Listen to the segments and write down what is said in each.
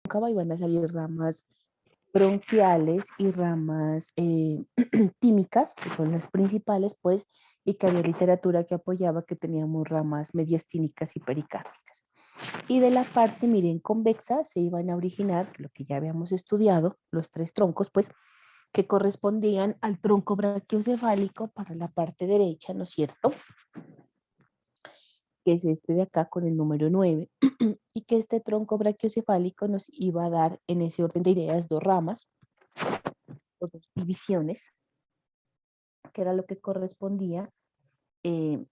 y van a salir ramas bronquiales y ramas tímicas, que son las principales, pues, y que había literatura que apoyaba que teníamos ramas mediastínicas y pericárdicas. Y de la parte, miren, convexa se iban a originar, lo que ya habíamos estudiado, los tres troncos, pues, que correspondían al tronco brachiocefálico para la parte derecha, ¿no es cierto? Que es este de acá con el número 9, y que este tronco brachiocefálico nos iba a dar en ese orden de ideas dos ramas, o dos divisiones, que era lo que correspondía eh,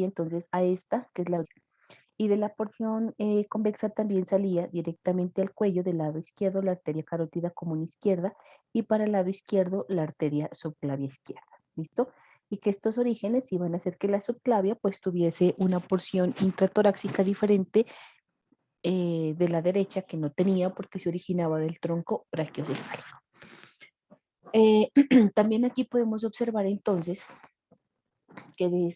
entonces a esta, que es la... Y de la porción convexa también salía directamente al cuello del lado izquierdo la arteria carótida común izquierda y para el lado izquierdo la arteria subclavia izquierda. ¿Listo? Y que estos orígenes iban a hacer que la subclavia pues tuviese una porción intratorácica diferente de la derecha que no tenía porque se originaba del tronco brachiocefálico. También aquí podemos observar entonces que de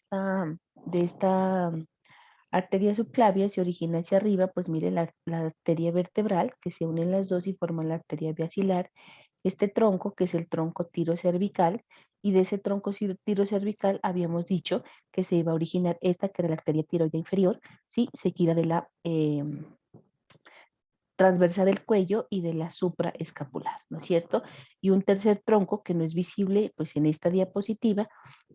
esta arteria subclavia se origina hacia arriba, pues mire la arteria vertebral, que se unen las dos y forman la arteria basilar, este tronco, que es el tronco tiro cervical, y de ese tronco tiro cervical habíamos dicho que se iba a originar esta, que era la arteria tiroidea inferior, ¿sí? Seguida de la transversa del cuello y de la supraescapular, ¿no es cierto? Y un tercer tronco que no es visible, pues en esta diapositiva,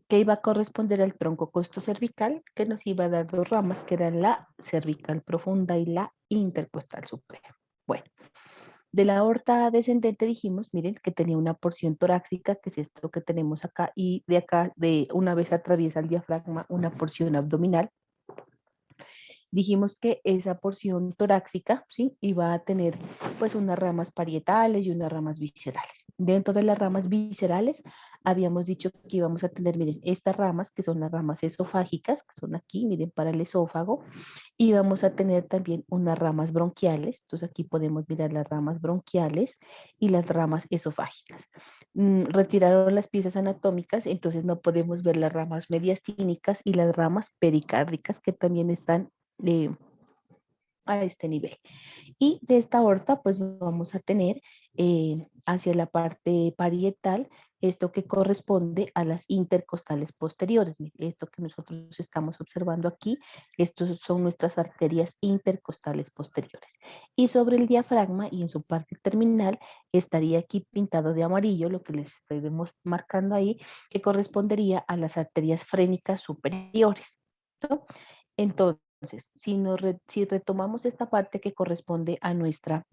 que iba a corresponder al tronco costocervical, que nos iba a dar dos ramas, que eran la cervical profunda y la intercostal superior. Bueno, de la aorta descendente dijimos, miren, que tenía una porción torácica, que es esto que tenemos acá, y de acá, de una vez atraviesa el diafragma, una porción abdominal. Dijimos que esa porción torácica, ¿sí? Iba a tener pues unas ramas parietales y unas ramas viscerales. Dentro de las ramas viscerales habíamos dicho que íbamos a tener, miren, estas ramas que son las ramas esofágicas, que son aquí, miren, para el esófago, y vamos a tener también unas ramas bronquiales. Entonces aquí podemos mirar las ramas bronquiales y las ramas esofágicas. Retiraron las piezas anatómicas, entonces no podemos ver las ramas mediastínicas y las ramas pericárdicas que también están eh, a este nivel. Y de esta aorta, pues vamos a tener hacia la parte parietal esto que corresponde a las intercostales posteriores. Esto que nosotros estamos observando aquí, estos son nuestras arterias intercostales posteriores. Y sobre el diafragma y en su parte terminal estaría aquí pintado de amarillo, lo que les estoy marcando ahí, que correspondería a las arterias frénicas superiores. ¿No? Entonces, si retomamos esta parte que corresponde a nuestra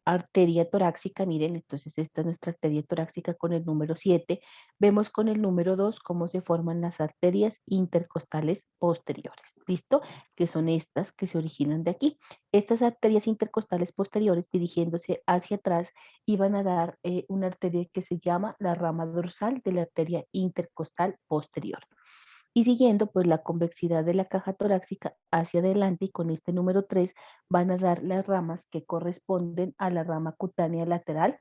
arteria torácica, miren, entonces esta es nuestra arteria torácica con el número 7, vemos con el número 2 cómo se forman las arterias intercostales posteriores, ¿listo? Que son estas que se originan de aquí. Estas arterias intercostales posteriores dirigiéndose hacia atrás iban a dar una arteria que se llama la rama dorsal de la arteria intercostal posterior. Y siguiendo pues la convexidad de la caja torácica hacia adelante y con este número 3 van a dar las ramas que corresponden a la rama cutánea lateral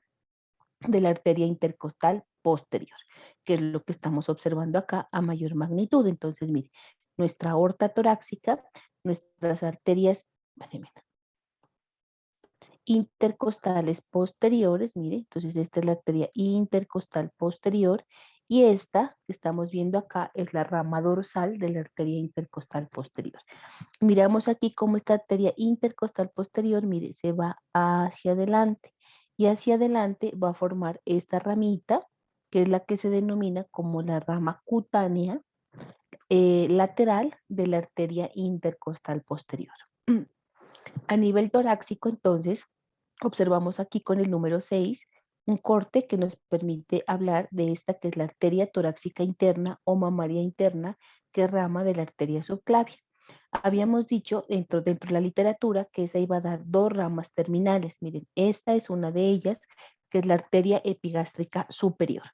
de la arteria intercostal posterior, que es lo que estamos observando acá a mayor magnitud. Entonces, mire, nuestra aorta torácica, nuestras arterias intercostales posteriores, mire, entonces esta es la arteria intercostal posterior y esta que estamos viendo acá es la rama dorsal de la arteria intercostal posterior. Miramos aquí cómo esta arteria intercostal posterior, mire, se va hacia adelante y hacia adelante va a formar esta ramita que es la que se denomina como la rama cutánea lateral de la arteria intercostal posterior. A nivel torácico, entonces, observamos aquí con el número 6 un corte que nos permite hablar de esta que es la arteria torácica interna o mamaria interna, que es rama de la arteria subclavia. Habíamos dicho dentro de la literatura que esa iba a dar dos ramas terminales. Miren, esta es una de ellas, que es la arteria epigástrica superior.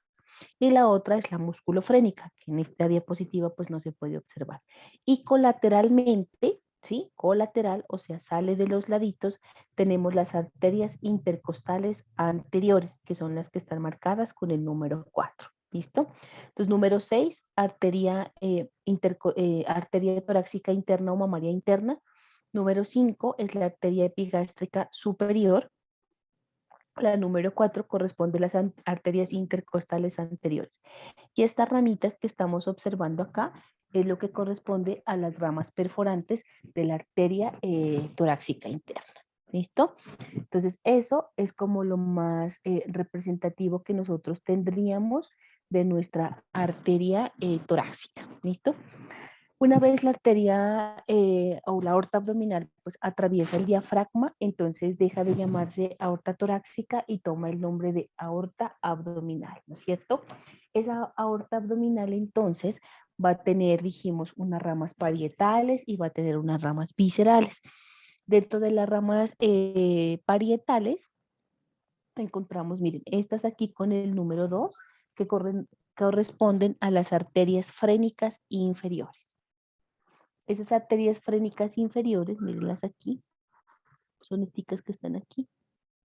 Y la otra es la musculofrénica, que en esta diapositiva pues no se puede observar. Y colateralmente ¿sí? Colateral, o sea, sale de los laditos, tenemos las arterias intercostales anteriores, que son las que están marcadas con el número 4. ¿Listo? Entonces, número 6, arteria torácica interna o mamaria interna. Número 5 es la arteria epigástrica superior. La número 4 corresponde a las arterias intercostales anteriores. Y estas ramitas que estamos observando acá es lo que corresponde a las ramas perforantes de la arteria torácica interna. ¿Listo? Entonces, eso es como lo más representativo que nosotros tendríamos de nuestra arteria torácica. ¿Listo? Una vez la arteria o la aorta abdominal pues atraviesa el diafragma, entonces deja de llamarse aorta torácica y toma el nombre de aorta abdominal, ¿no es cierto? Esa aorta abdominal entonces va a tener, dijimos, unas ramas parietales y va a tener unas ramas viscerales. Dentro de las ramas parietales encontramos, miren, estas aquí con el número 2 que corresponden a las arterias frénicas inferiores. Esas arterias frénicas inferiores, mírenlas aquí, son estas que están aquí,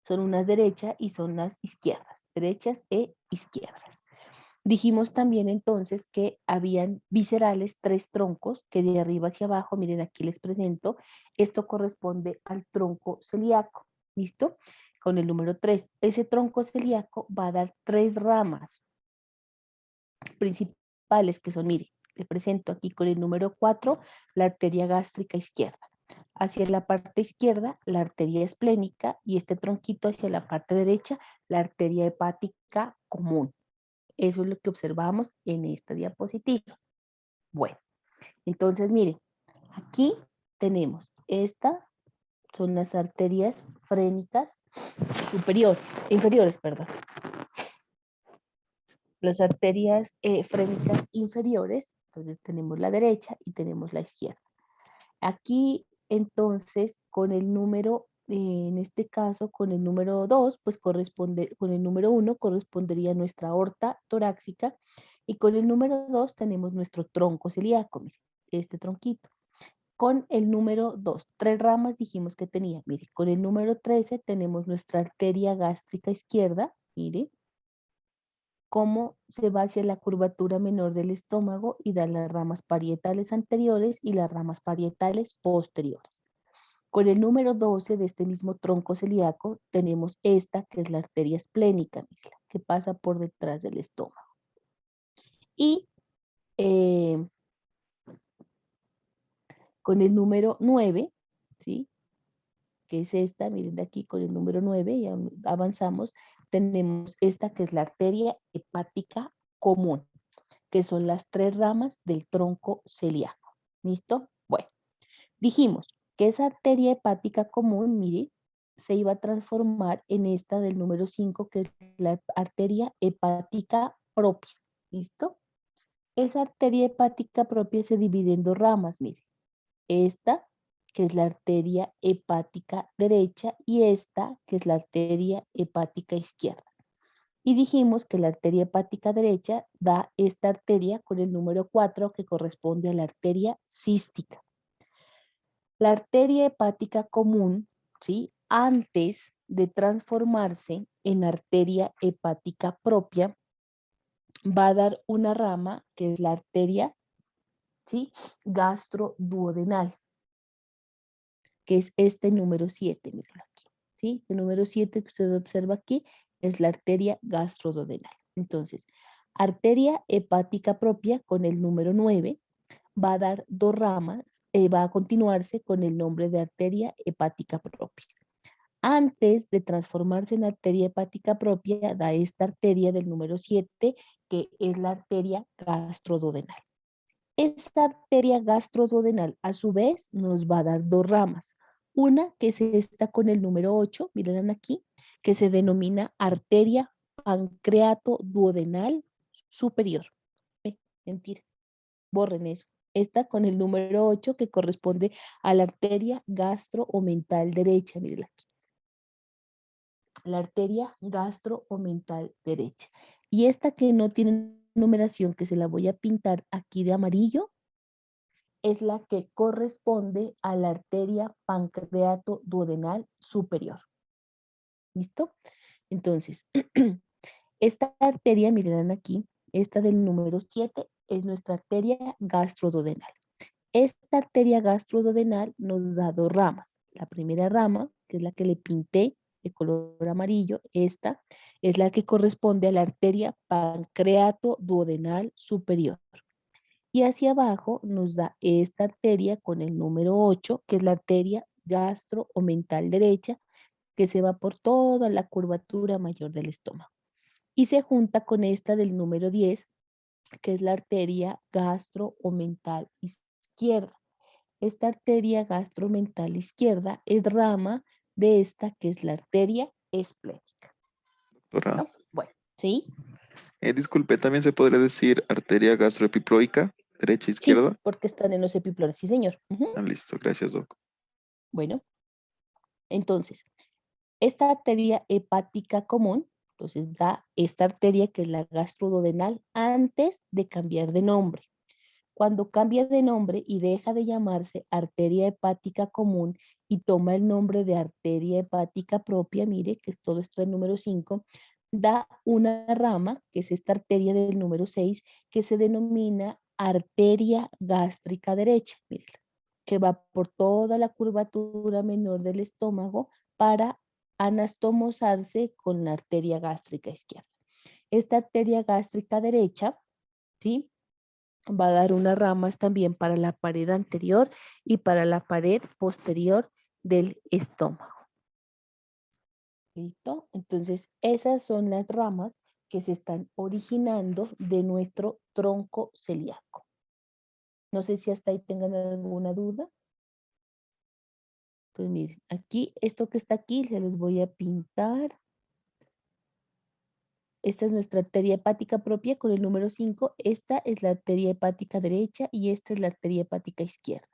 son unas derechas y son las izquierdas, derechas e izquierdas. Dijimos también entonces que habían viscerales, 3 troncos, que de arriba hacia abajo, miren aquí les presento, esto corresponde al tronco celíaco, ¿listo? Con el número 3. Ese tronco celíaco va a dar 3 ramas principales que son, mire, le presento aquí con el número 4, la arteria gástrica izquierda. Hacia la parte izquierda, la arteria esplénica y este tronquito hacia la parte derecha, la arteria hepática común. Eso es lo que observamos en esta diapositiva. Bueno, entonces miren, aquí tenemos, estas son las arterias frénicas superiores, inferiores, perdón. Las arterias frénicas inferiores, entonces tenemos la derecha y tenemos la izquierda. Aquí, entonces, con el número, en este caso, con el número 2, pues corresponde, con el número 1 correspondería nuestra aorta torácica y con el número 2 tenemos nuestro tronco celíaco, mire, este tronquito. Con el número 2, 3 ramas dijimos que tenía, mire, con el número 13 tenemos nuestra arteria gástrica izquierda, mire, cómo se va hacia la curvatura menor del estómago y da las ramas parietales anteriores y las ramas parietales posteriores. Con el número 12 de este mismo tronco celíaco tenemos esta que es la arteria esplénica, que pasa por detrás del estómago. Y con el número 9, ¿sí? Que es esta, miren de aquí con el número 9, ya avanzamos, tenemos esta que es la arteria hepática común, que son las 3 ramas del tronco celíaco. ¿Listo? Bueno, dijimos que esa arteria hepática común, mire, se iba a transformar en esta del número 5, que es la arteria hepática propia. ¿Listo? Esa arteria hepática propia se divide en 2 ramas, mire. Esta, que es la arteria hepática derecha, y esta, que es la arteria hepática izquierda. Y dijimos que la arteria hepática derecha da esta arteria con el número 4 que corresponde a la arteria cística. La arteria hepática común, ¿sí? Antes de transformarse en arteria hepática propia, va a dar una rama que es la arteria, ¿sí? Gastroduodenal, que es este número 7, míralo aquí, ¿sí? El número 7 que usted observa aquí es la arteria gastroduodenal. Entonces, arteria hepática propia con el número 9 va a dar 2 ramas, va a continuarse con el nombre de arteria hepática propia. Antes de transformarse en arteria hepática propia, da esta arteria del número 7, que es la arteria gastroduodenal. Esta arteria gastroduodenal, a su vez, nos va a dar 2 ramas. Una que es esta con el número 8, miren aquí, que se denomina arteria pancreato duodenal superior. Mentira, borren eso. Esta con el número 8 que corresponde a la arteria gastro-omental derecha, miren aquí. La arteria gastro-omental derecha. Y esta que no tiene numeración, que se la voy a pintar aquí de amarillo, es la que corresponde a la arteria pancreato-duodenal superior. ¿Listo? Entonces, esta arteria, miren aquí, esta del número 7 es nuestra arteria gastroduodenal. Esta arteria gastroduodenal nos da dos ramas. La primera rama, que es la que le pinté de color amarillo, esta es la que corresponde a la arteria pancreato-duodenal superior. Y hacia abajo nos da esta arteria con el número 8, que es la arteria gastro-omental derecha, que se va por toda la curvatura mayor del estómago. Y se junta con esta del número 10, que es la arteria gastro-omental izquierda. Esta arteria gastromental izquierda es rama de esta que es la arteria esplénica. Doctora, ¿No? Bueno, ¿sí? disculpe, ¿también se podría decir arteria gastroepiploica, derecha, Sí, izquierda? porque están en los epiplones, sí, señor. Ah, listo, gracias, doc. Bueno, entonces, esta arteria hepática común, entonces da esta arteria que es la gastroduodenal antes de cambiar de nombre. Cuando cambia de nombre y deja de llamarse arteria hepática común y toma el nombre de arteria hepática propia, mire que es todo esto del número 5, da una rama, que es esta arteria del número 6, que se denomina arteria gástrica derecha, mire, que va por toda la curvatura menor del estómago para anastomosarse con la arteria gástrica izquierda. Esta arteria gástrica derecha, ¿sí?, va a dar unas ramas también para la pared anterior y para la pared posterior del estómago. ¿Listo? Entonces, esas son las ramas que se están originando de nuestro tronco celíaco. No sé si hasta ahí tengan alguna duda. Entonces, miren, aquí, esto que está aquí, se los voy a pintar. Esta es nuestra arteria hepática propia con el número 5. Esta es la arteria hepática derecha y esta es la arteria hepática izquierda.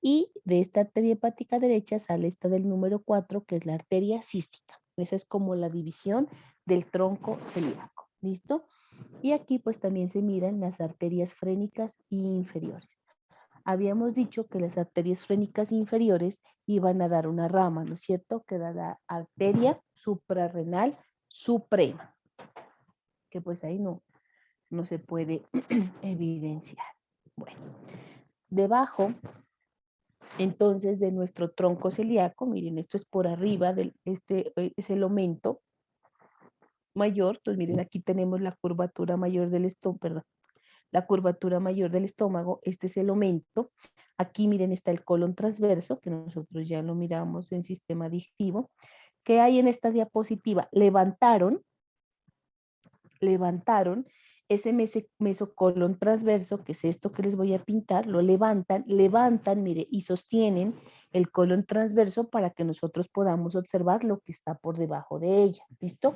Y de esta arteria hepática derecha sale esta del número 4, que es la arteria cística. Esa es como la división del tronco celíaco. ¿Listo? Y aquí pues también se miran las arterias frénicas inferiores. Habíamos dicho que las arterias frénicas inferiores iban a dar una rama, ¿no es cierto? Que era la arteria suprarrenal suprema, que pues ahí no se puede evidenciar. Bueno, debajo entonces de nuestro tronco celíaco, miren, esto es por arriba, es el aumento mayor, entonces miren, aquí tenemos la curvatura mayor del estómago, perdón, la curvatura mayor del estómago, este es el aumento. Aquí miren está el colon transverso, que nosotros ya lo miramos en sistema digestivo. ¿Qué hay en esta diapositiva? Levantaron ese mesocolon transverso, que es esto que les voy a pintar, lo levantan, mire, y sostienen el colon transverso para que nosotros podamos observar lo que está por debajo de ella, ¿listo?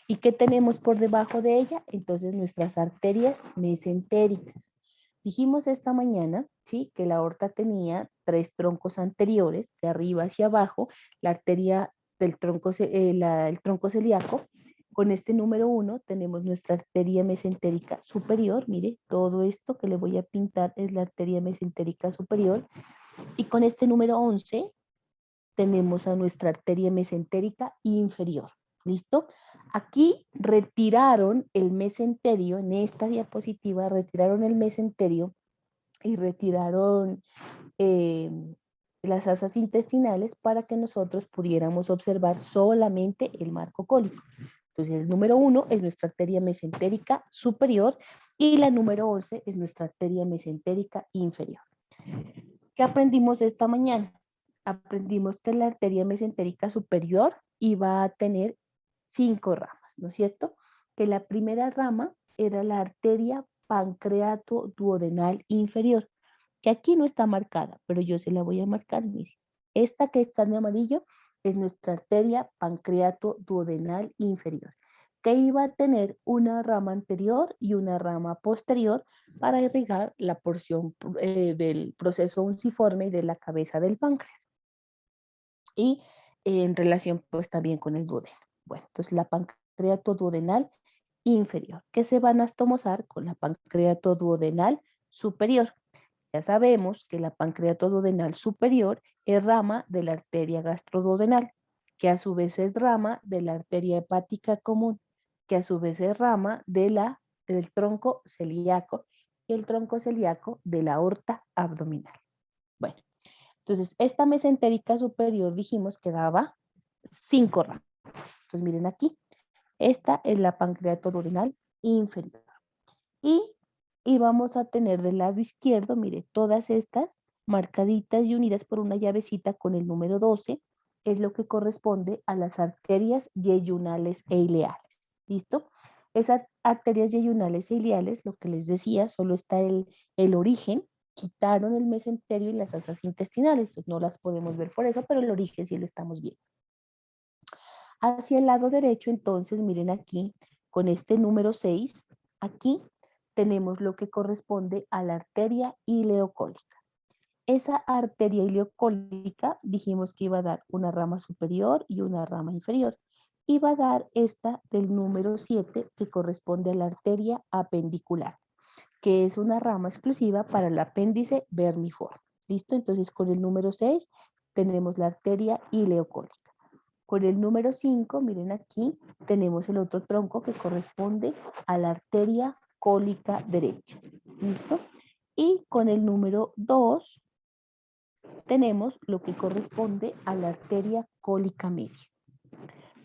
¿Y qué tenemos por debajo de ella? Entonces nuestras arterias mesentéricas. Dijimos esta mañana, ¿sí?, que la aorta tenía 3 troncos anteriores, de arriba hacia abajo, la arteria del tronco, el tronco celíaco. Con este número 1 tenemos nuestra arteria mesentérica superior, mire, todo esto que le voy a pintar es la arteria mesentérica superior, y con este número 11 tenemos a nuestra arteria mesentérica inferior. ¿Listo? Aquí retiraron el mesenterio, en esta diapositiva retiraron el mesenterio y retiraron las asas intestinales para que nosotros pudiéramos observar solamente el marco cólico. Entonces, el número 1 es nuestra arteria mesentérica superior y la número 11 es nuestra arteria mesentérica inferior. ¿Qué aprendimos esta mañana? Aprendimos que la arteria mesentérica superior iba a tener 5 ramas, ¿no es cierto? Que la primera rama era la arteria pancreato duodenal inferior, que aquí no está marcada, pero yo se la voy a marcar, mire. Esta que está en amarillo es nuestra arteria pancreato duodenal inferior, que iba a tener una rama anterior y una rama posterior para irrigar la porción del proceso unciforme y de la cabeza del páncreas. Y en relación pues también con el duodeno. Bueno, entonces la pancreato duodenal inferior, que se van a anastomosar con la pancreato duodenal superior. Ya sabemos que la pancreatoduodenal superior es rama de la arteria gastroduodenal, que a su vez es rama de la arteria hepática común, que a su vez es rama del tronco celíaco, y el tronco celíaco de la aorta abdominal. Bueno, entonces esta mesentérica superior dijimos que daba 5 ramas. Entonces miren aquí, esta es la pancreatoduodenal inferior. Y vamos a tener del lado izquierdo, mire, todas estas marcaditas y unidas por una llavecita con el número 12, es lo que corresponde a las arterias yeyunales e ileales. ¿Listo? Esas arterias yeyunales e ileales, lo que les decía, solo está el origen, quitaron el mesenterio y las asas intestinales, pues no las podemos ver por eso, pero el origen sí lo estamos viendo. Hacia el lado derecho, entonces, miren aquí, con este número 6, aquí tenemos lo que corresponde a la arteria ileocólica. Esa arteria ileocólica dijimos que iba a dar una rama superior y una rama inferior. Iba a dar esta del número 7 que corresponde a la arteria apendicular, que es una rama exclusiva para el apéndice vermiforme. ¿Listo? Entonces con el número 6 tenemos la arteria ileocólica. Con el número 5, miren aquí, tenemos el otro tronco que corresponde a la arteria cólica derecha. ¿Listo? Y con el número 2 tenemos lo que corresponde a la arteria cólica media.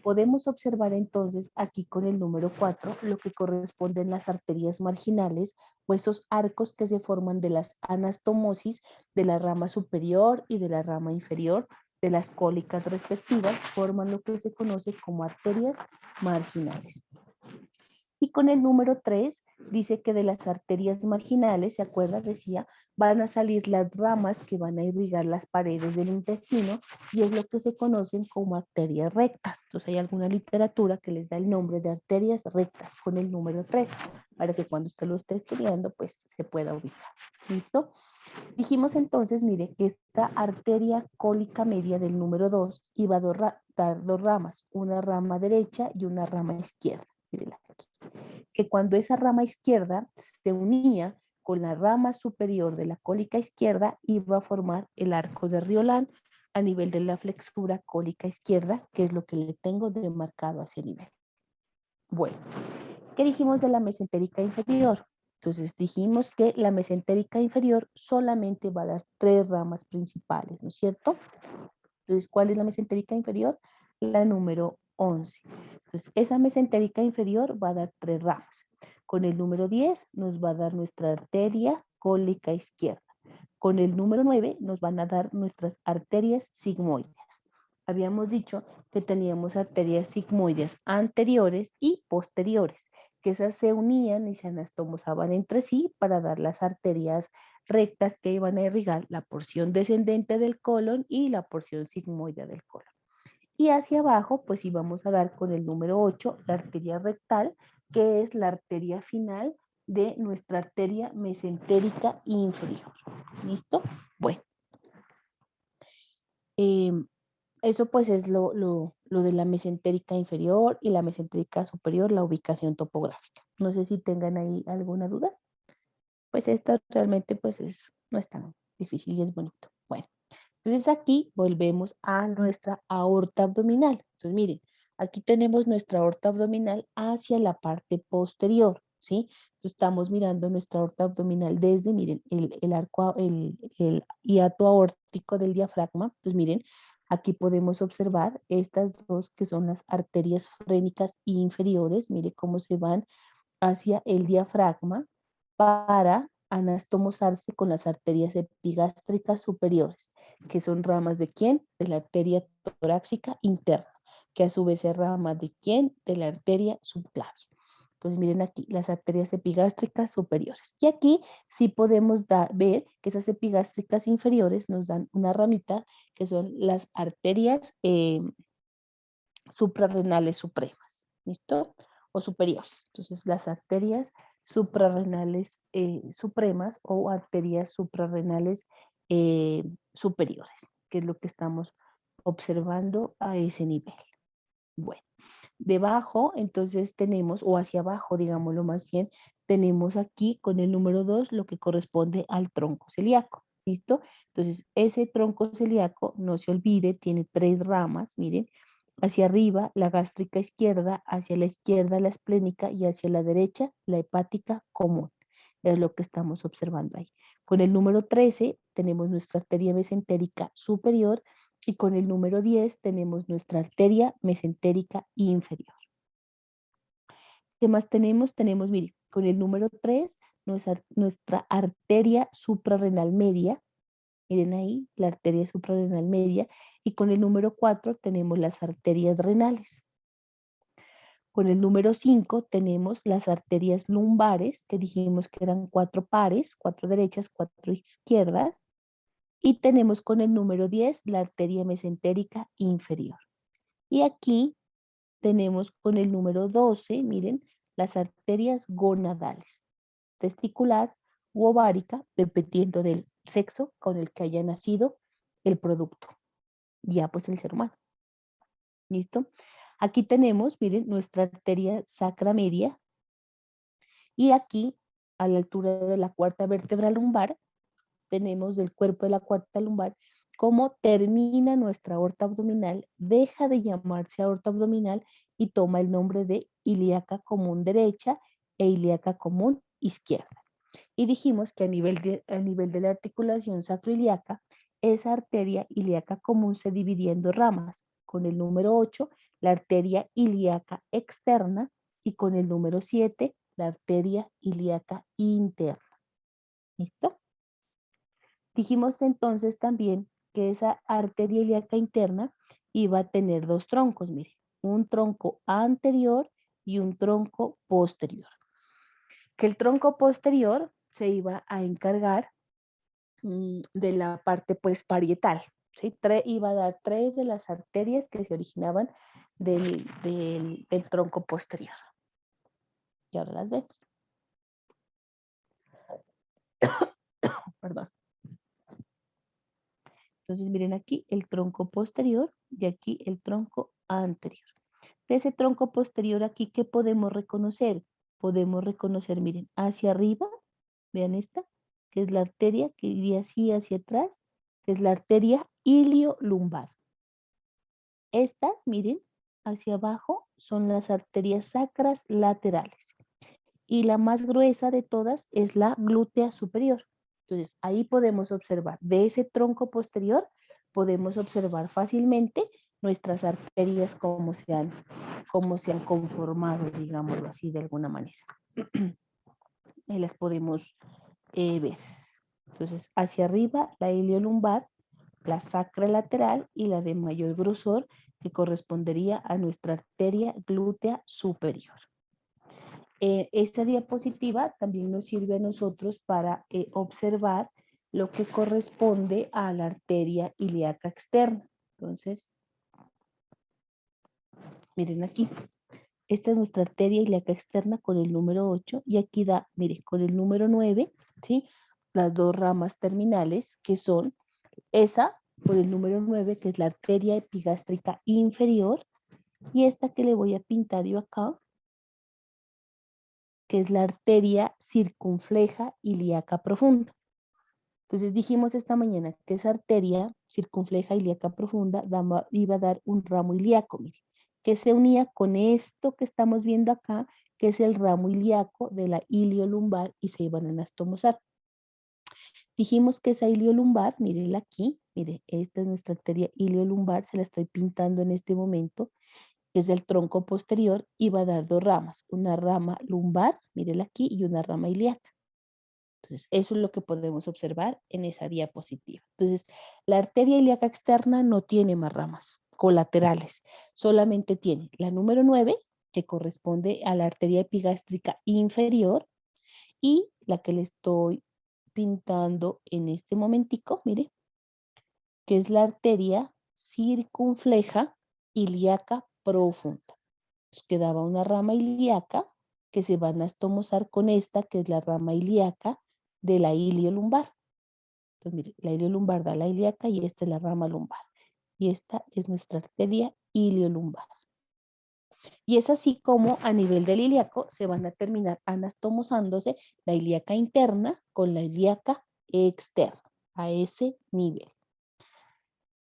Podemos observar entonces aquí con el número 4 lo que corresponden las arterias marginales o esos arcos que se forman de las anastomosis de la rama superior y de la rama inferior de las cólicas respectivas, forman lo que se conoce como arterias marginales. Y con el número 3 dice que de las arterias marginales, ¿se acuerdan? Decía, van a salir las ramas que van a irrigar las paredes del intestino y es lo que se conocen como arterias rectas. Entonces hay alguna literatura que les da el nombre de arterias rectas con el número 3 para que cuando usted lo esté estudiando pues se pueda ubicar. ¿Listo? Dijimos entonces, mire, que esta arteria cólica media del número 2 iba a dar dos ramas, una rama derecha y una rama izquierda. Miren aquí. Que cuando esa rama izquierda se unía con la rama superior de la cólica izquierda, iba a formar el arco de Rioland a nivel de la flexura cólica izquierda, que es lo que le tengo demarcado hacia el nivel. Bueno, ¿qué dijimos de la mesentérica inferior? Entonces dijimos que la mesentérica inferior solamente va a dar 3 ramas principales, ¿no es cierto? Entonces, ¿cuál es la mesentérica inferior? La número 11. Entonces, esa mesentérica inferior va a dar 3 ramas. Con el número 10 nos va a dar nuestra arteria cólica izquierda. Con el número 9 nos van a dar nuestras arterias sigmoideas. Habíamos dicho que teníamos arterias sigmoideas anteriores y posteriores, que esas se unían y se anastomosaban entre sí para dar las arterias rectas que iban a irrigar la porción descendente del colon y la porción sigmoidea del colon. Y hacia abajo, pues íbamos a dar con el número 8, la arteria rectal, que es la arteria final de nuestra arteria mesentérica inferior. ¿Listo? Bueno. Eso pues es lo de la mesentérica inferior y la mesentérica superior, la ubicación topográfica. No sé si tengan ahí alguna duda. Pues esto realmente pues no es tan difícil y es bonito. Bueno, entonces aquí volvemos a nuestra aorta abdominal. Entonces miren, aquí tenemos nuestra aorta abdominal hacia la parte posterior, ¿sí? Entonces, estamos mirando nuestra aorta abdominal desde, miren, el arco, el hiato aórtico del diafragma. Entonces miren, aquí podemos observar estas dos que son las arterias frénicas inferiores. Mire cómo se van hacia el diafragma para anastomosarse con las arterias epigástricas superiores, que son ramas de quién? De la arteria torácica interna, que a su vez es rama de quién? De la arteria subclavia. Entonces miren aquí las arterias epigástricas superiores. Y aquí sí podemos ver que esas epigástricas inferiores nos dan una ramita que son las arterias suprarrenales supremas. ¿Listo? O superiores. Entonces las arterias suprarrenales supremas o arterias suprarrenales superiores, que es lo que estamos observando a ese nivel. Bueno, debajo, entonces tenemos, o hacia abajo, digámoslo más bien, tenemos aquí con el número 2 lo que corresponde al tronco celíaco. ¿Listo? Entonces, ese tronco celíaco, no se olvide, tiene 3 ramas, miren, hacia arriba la gástrica izquierda, hacia la izquierda la esplénica y hacia la derecha la hepática común. Es lo que estamos observando ahí. Con el número 13 tenemos nuestra arteria mesentérica superior y con el número 10 tenemos nuestra arteria mesentérica inferior. ¿Qué más tenemos? Tenemos, mire, con el número 3, nuestra arteria suprarrenal media. Miren ahí, la arteria suprarrenal media. Y con el número 4 tenemos las arterias renales. Con el número 5 tenemos las arterias lumbares, que dijimos que eran 4 pares, 4 derechas, 4 izquierdas. Y tenemos con el número 10 la arteria mesentérica inferior. Y aquí tenemos con el número 12, miren, las arterias gonadales, testicular u ovárica, dependiendo del sexo con el que haya nacido el producto, ya pues el ser humano. ¿Listo? Aquí tenemos, miren, nuestra arteria sacra media y aquí, a la altura de la cuarta vértebra lumbar, tenemos del cuerpo de la cuarta lumbar cómo termina nuestra aorta abdominal, deja de llamarse aorta abdominal y toma el nombre de ilíaca común derecha e ilíaca común izquierda. Y dijimos que a nivel de la articulación sacroiliaca, esa arteria ilíaca común se dividía en 2 ramas. Con el número 8, la arteria ilíaca externa y con el número 7, la arteria ilíaca interna. ¿Listo? Dijimos entonces también que esa arteria ilíaca interna iba a tener 2 troncos, mire, un tronco anterior y un tronco posterior. Que el tronco posterior se iba a encargar de la parte pues parietal, ¿sí? Iba a dar 3 de las arterias que se originaban del tronco posterior. Y ahora las vemos. Perdón. Entonces miren aquí el tronco posterior y aquí el tronco anterior. De ese tronco posterior aquí, ¿qué podemos reconocer? Podemos reconocer, miren, hacia arriba, vean esta, que es la arteria que iría así hacia atrás, que es la arteria iliolumbar. Estas, miren, hacia abajo son las arterias sacras laterales. Y la más gruesa de todas es la glútea superior. Entonces, ahí podemos observar, de ese tronco posterior, podemos observar fácilmente nuestras arterias cómo se han conformado, digámoslo así, de alguna manera. Ahí las podemos ver. Entonces, hacia arriba, la iliolumbar, la sacra lateral y la de mayor grosor, que correspondería a nuestra arteria glútea superior. Esta diapositiva también nos sirve a nosotros para observar lo que corresponde a la arteria ilíaca externa. Entonces, miren aquí. Esta es nuestra arteria ilíaca externa con el número 8 y aquí da, miren, con el número 9, ¿sí? Las 2 ramas terminales que son esa por el número 9, que es la arteria epigástrica inferior, y esta que le voy a pintar yo acá, que es la arteria circunfleja ilíaca profunda. Entonces dijimos esta mañana que esa arteria circunfleja ilíaca profunda iba a dar un ramo ilíaco, mire, que se unía con esto que estamos viendo acá, que es el ramo ilíaco de la iliolumbar y se iban a anastomosar. Dijimos que esa iliolumbar, mírenla aquí, mire, esta es nuestra arteria iliolumbar, se la estoy pintando en este momento, es del tronco posterior y va a dar 2 ramas, una rama lumbar, mírenla aquí, y una rama ilíaca. Entonces, eso es lo que podemos observar en esa diapositiva. Entonces, la arteria ilíaca externa no tiene más ramas colaterales, solamente tiene la número 9, que corresponde a la arteria epigástrica inferior, y la que le estoy pintando en este momentico, mire, que es la arteria circunfleja ilíaca profunda. Nos quedaba una rama ilíaca que se va a anastomosar con esta, que es la rama ilíaca de la iliolumbar. Entonces, mire, la iliolumbar da la ilíaca y esta es la rama lumbar. Y esta es nuestra arteria iliolumbar. Y es así como a nivel del ilíaco se van a terminar anastomosándose la ilíaca interna con la ilíaca externa, a ese nivel.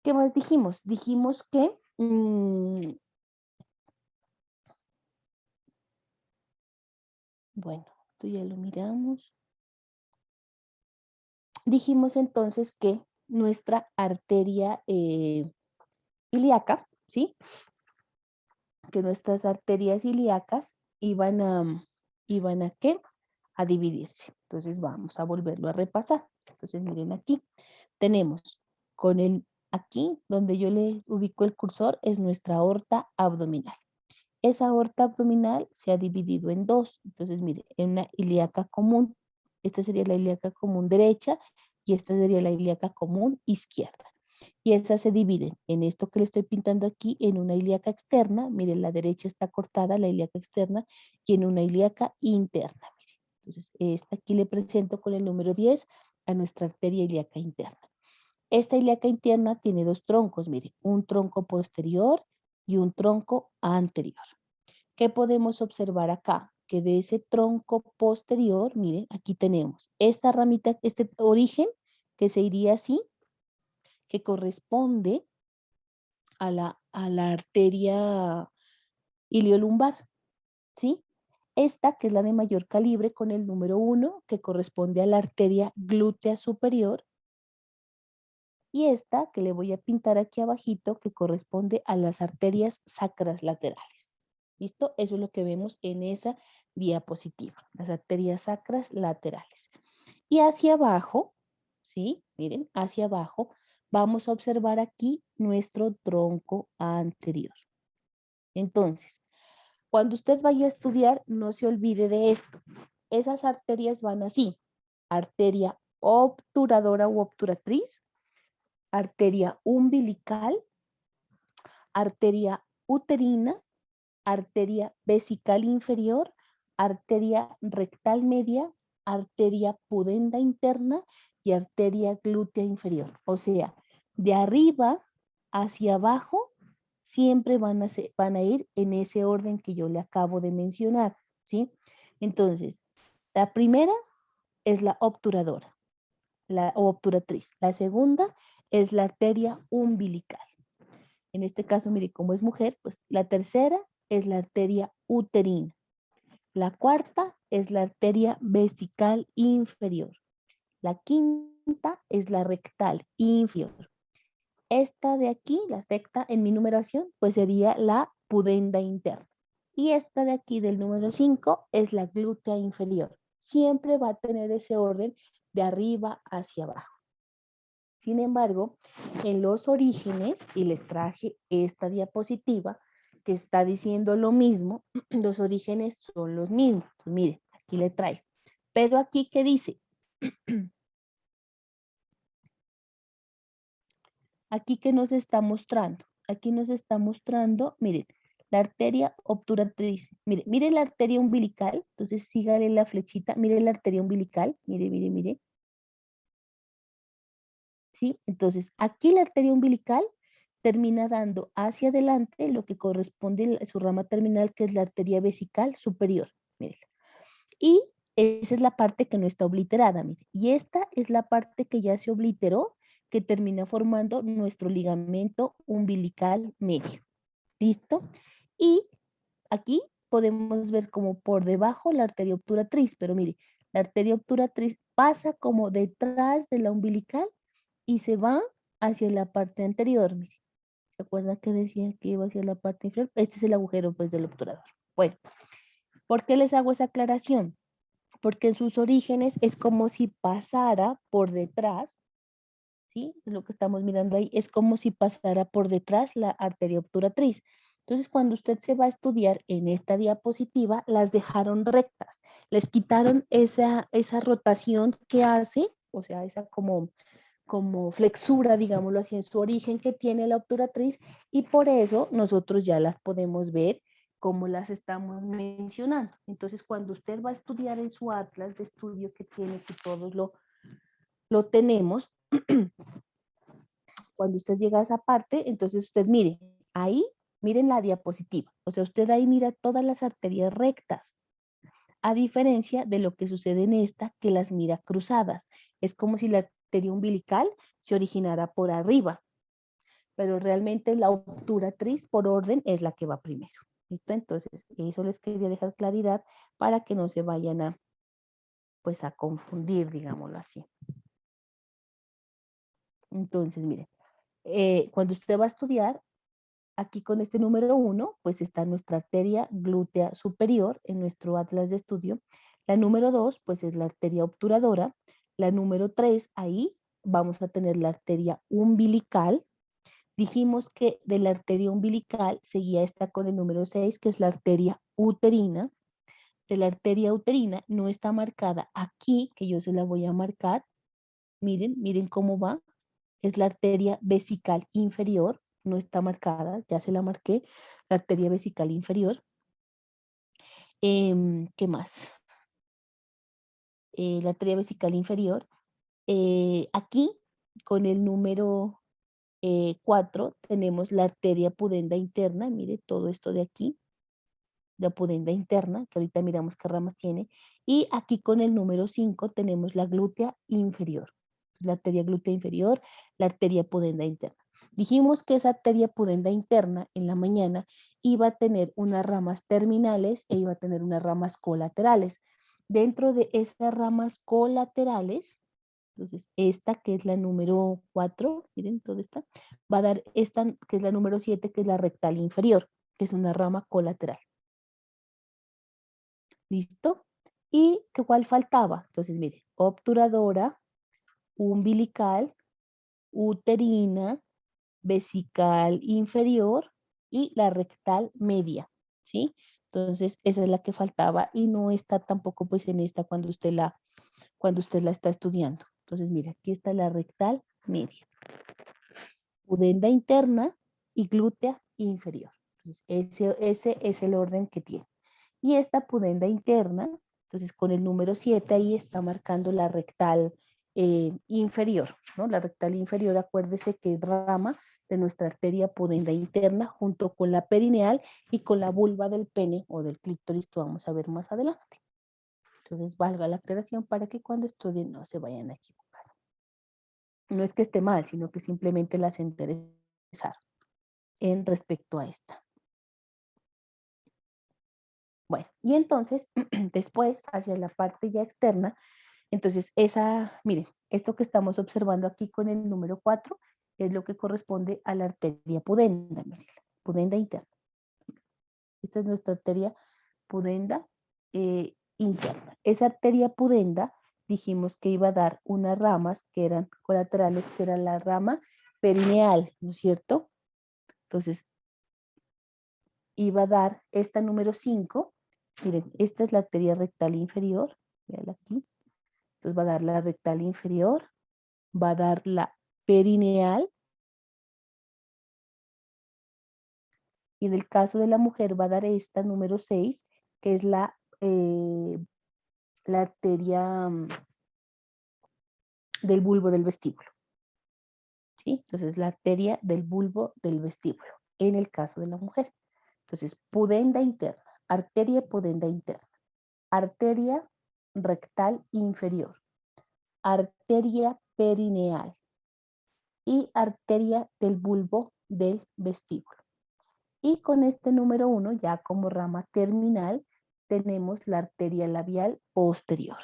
¿Qué más dijimos? Dijimos que, bueno, esto ya lo miramos. Dijimos entonces que nuestra arteria ilíaca, ¿sí? Que nuestras arterias ilíacas iban a ¿qué? A dividirse. Entonces vamos a volverlo a repasar. Entonces miren aquí, tenemos con el, aquí donde yo le ubico el cursor es nuestra aorta abdominal. Esa aorta abdominal se ha dividido en dos. Entonces mire, en una ilíaca común, esta sería la ilíaca común derecha y esta sería la ilíaca común izquierda. Y esas se dividen en esto que le estoy pintando aquí, en una ilíaca externa, miren, la derecha está cortada, la ilíaca externa, y en una ilíaca interna, miren. Entonces, esta aquí le presento con el número 10 a nuestra arteria ilíaca interna. Esta ilíaca interna tiene dos troncos, miren, un tronco posterior y un tronco anterior. ¿Qué podemos observar acá? Que de ese tronco posterior, miren, aquí tenemos esta ramita, este origen que se iría así, que corresponde a la arteria iliolumbar, ¿sí? Esta, que es la de mayor calibre, con el número 1, que corresponde a la arteria glútea superior, y esta, que le voy a pintar aquí abajito, que corresponde a las arterias sacras laterales. ¿Listo? Eso es lo que vemos en esa diapositiva, las arterias sacras laterales. Y hacia abajo, ¿sí? Miren, hacia abajo, vamos a observar aquí nuestro tronco anterior. Entonces, cuando usted vaya a estudiar, no se olvide de esto. Esas arterias van así: arteria obturadora u obturatriz, arteria umbilical, arteria uterina, arteria vesical inferior, arteria rectal media, arteria pudenda interna y arteria glútea inferior. O sea, de arriba hacia abajo siempre van a ir en ese orden que yo le acabo de mencionar, ¿sí? Entonces, la primera es la obturadora, la obturatriz. La segunda es la arteria umbilical. En este caso, mire, como es mujer, pues la tercera es la arteria uterina. La cuarta es la arteria vesical inferior. La quinta es la rectal inferior. Esta de aquí, la sexta en mi numeración, pues sería la pudenda interna. Y esta de aquí del número 5 es la glútea inferior. Siempre va a tener ese orden de arriba hacia abajo. Sin embargo, en los orígenes, y les traje esta diapositiva que está diciendo lo mismo, los orígenes son los mismos. Pues mire, aquí le traigo. Pero aquí, ¿qué dice? Aquí, ¿qué nos está mostrando? Aquí nos está mostrando, miren, la arteria obturatriz. Mire la arteria umbilical. Entonces, sígale la flechita. Mire la arteria umbilical. Mire, mire, mire. ¿Sí? Entonces, aquí la arteria umbilical termina dando hacia adelante lo que corresponde a su rama terminal, que es la arteria vesical superior. Mírenla. Y esa es la parte que no está obliterada, mire. Y esta es la parte que ya se obliteró, que termina formando nuestro ligamento umbilical medio. ¿Listo? Y aquí podemos ver como por debajo la arteria obturatriz, pero mire, la arteria obturatriz pasa como detrás de la umbilical y se va hacia la parte anterior, mire. ¿Se acuerdan que decía que iba hacia la parte inferior? Este es el agujero, pues, del obturador. Bueno, ¿por qué les hago esa aclaración? Porque en sus orígenes es como si pasara por detrás, ¿sí? Lo que estamos mirando ahí es como si pasara por detrás la arteria obturatriz. Entonces, cuando usted se va a estudiar en esta diapositiva, las dejaron rectas. Les quitaron esa rotación que hace, o sea, esa como flexura, digámoslo así, en su origen que tiene la obturatriz, y por eso nosotros ya las podemos ver como las estamos mencionando. Entonces, cuando usted va a estudiar en su atlas de estudio que tiene, que todos lo tenemos, cuando usted llega a esa parte, entonces usted mire, ahí Miren la diapositiva. O sea, usted ahí mira todas las arterias rectas, a diferencia de lo que sucede en esta, que las mira cruzadas. Es como si la arteria umbilical se originara por arriba, pero realmente la obturatriz por orden es la que va primero. ¿Listo? Entonces, eso les quería dejar claridad para que no se vayan a, pues, a confundir, digámoslo así. Entonces, miren, cuando usted va a estudiar, aquí con este número 1, pues está nuestra arteria glútea superior en nuestro atlas de estudio. La número 2, pues es la arteria obturadora. La número 3, ahí vamos a tener la arteria umbilical. Dijimos que de la arteria umbilical seguía esta con el número 6, que es la arteria uterina. De la arteria uterina no está marcada aquí, que yo se la voy a marcar. Miren, miren cómo va. Es la arteria vesical inferior, no está marcada, ya se la marqué, la arteria vesical inferior. ¿Qué más? La arteria vesical inferior. Aquí, con el número 4, tenemos la arteria pudenda interna, mire todo esto de aquí, la pudenda interna, que ahorita miramos qué ramas tiene, y aquí con el número 5 tenemos la glútea inferior, la arteria glútea inferior, la arteria pudenda interna. Dijimos que esa arteria pudenda interna en la mañana iba a tener unas ramas terminales e iba a tener unas ramas colaterales. Dentro de esas ramas colaterales, entonces esta que es la número 4, miren, todo está, va a dar esta que es la número 7, que es la rectal inferior, que es una rama colateral. ¿Listo? ¿Y cuál faltaba? Entonces, mire, obturadora, umbilical, uterina, vesical inferior y la rectal media, ¿sí? Entonces, esa es la que faltaba y no está tampoco pues en esta cuando usted la está estudiando. Entonces, mire, aquí está la rectal media, pudenda interna y glútea inferior. Entonces, ese es el orden que tiene. Y esta pudenda interna, entonces con el número 7 ahí está marcando la rectal inferior, ¿no? La rectal inferior, acuérdese que es rama de nuestra arteria pudenda interna junto con la perineal y con la vulva del pene o del clítoris, que vamos a ver más adelante. Entonces, valga la aclaración para que cuando estudien no se vayan a equivocar. No es que esté mal, sino que simplemente las interesar en respecto a esta. Bueno, y entonces, después, hacia la parte ya externa, entonces miren, esto que estamos observando aquí con el número 4 es lo que corresponde a la arteria pudenda, miren, pudenda interna. Esta es nuestra arteria pudenda interna. Esa arteria pudenda dijimos que iba a dar unas ramas que eran colaterales, que era la rama perineal, ¿no es cierto? Entonces, iba a dar esta número 5. Miren, esta es la arteria rectal inferior, véanla aquí. Entonces va a dar la rectal inferior, va a dar la perineal, y en el caso de la mujer va a dar esta número 6, que es la arteria del bulbo del vestíbulo. ¿Sí? Entonces la arteria del bulbo del vestíbulo, en el caso de la mujer. Entonces, pudenda interna, arteria pudenda interna, arteria rectal inferior, arteria perineal y arteria del bulbo del vestíbulo. Y con este número 1, ya como rama terminal, tenemos la arteria labial posterior.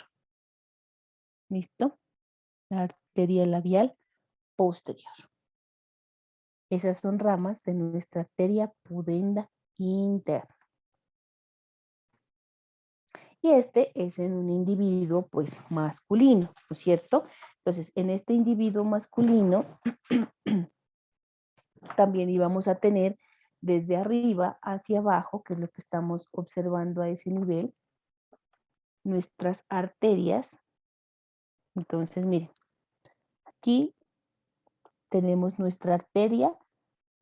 ¿Listo? La arteria labial posterior. Esas son ramas de nuestra arteria pudenda interna. Y este es en un individuo pues masculino, ¿no es cierto? Entonces, en este individuo masculino también íbamos a tener desde arriba hacia abajo, que es lo que estamos observando a ese nivel, nuestras arterias. Entonces, miren, aquí tenemos nuestra arteria,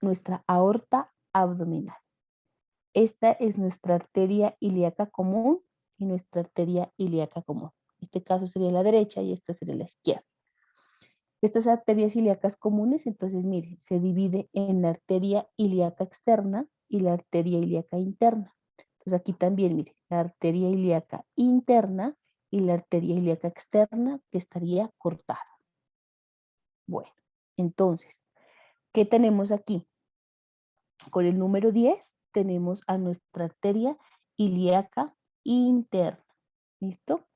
nuestra aorta abdominal. Esta es nuestra arteria ilíaca común y nuestra arteria ilíaca común. En este caso sería la derecha y esta sería la izquierda. Estas arterias ilíacas comunes, entonces, mire, se divide en la arteria ilíaca externa y la arteria ilíaca interna. Entonces aquí también, mire, la arteria ilíaca interna y la arteria ilíaca externa que estaría cortada. Bueno, entonces, ¿qué tenemos aquí? Con el número 10 tenemos a nuestra arteria ilíaca interna. ¿Listo?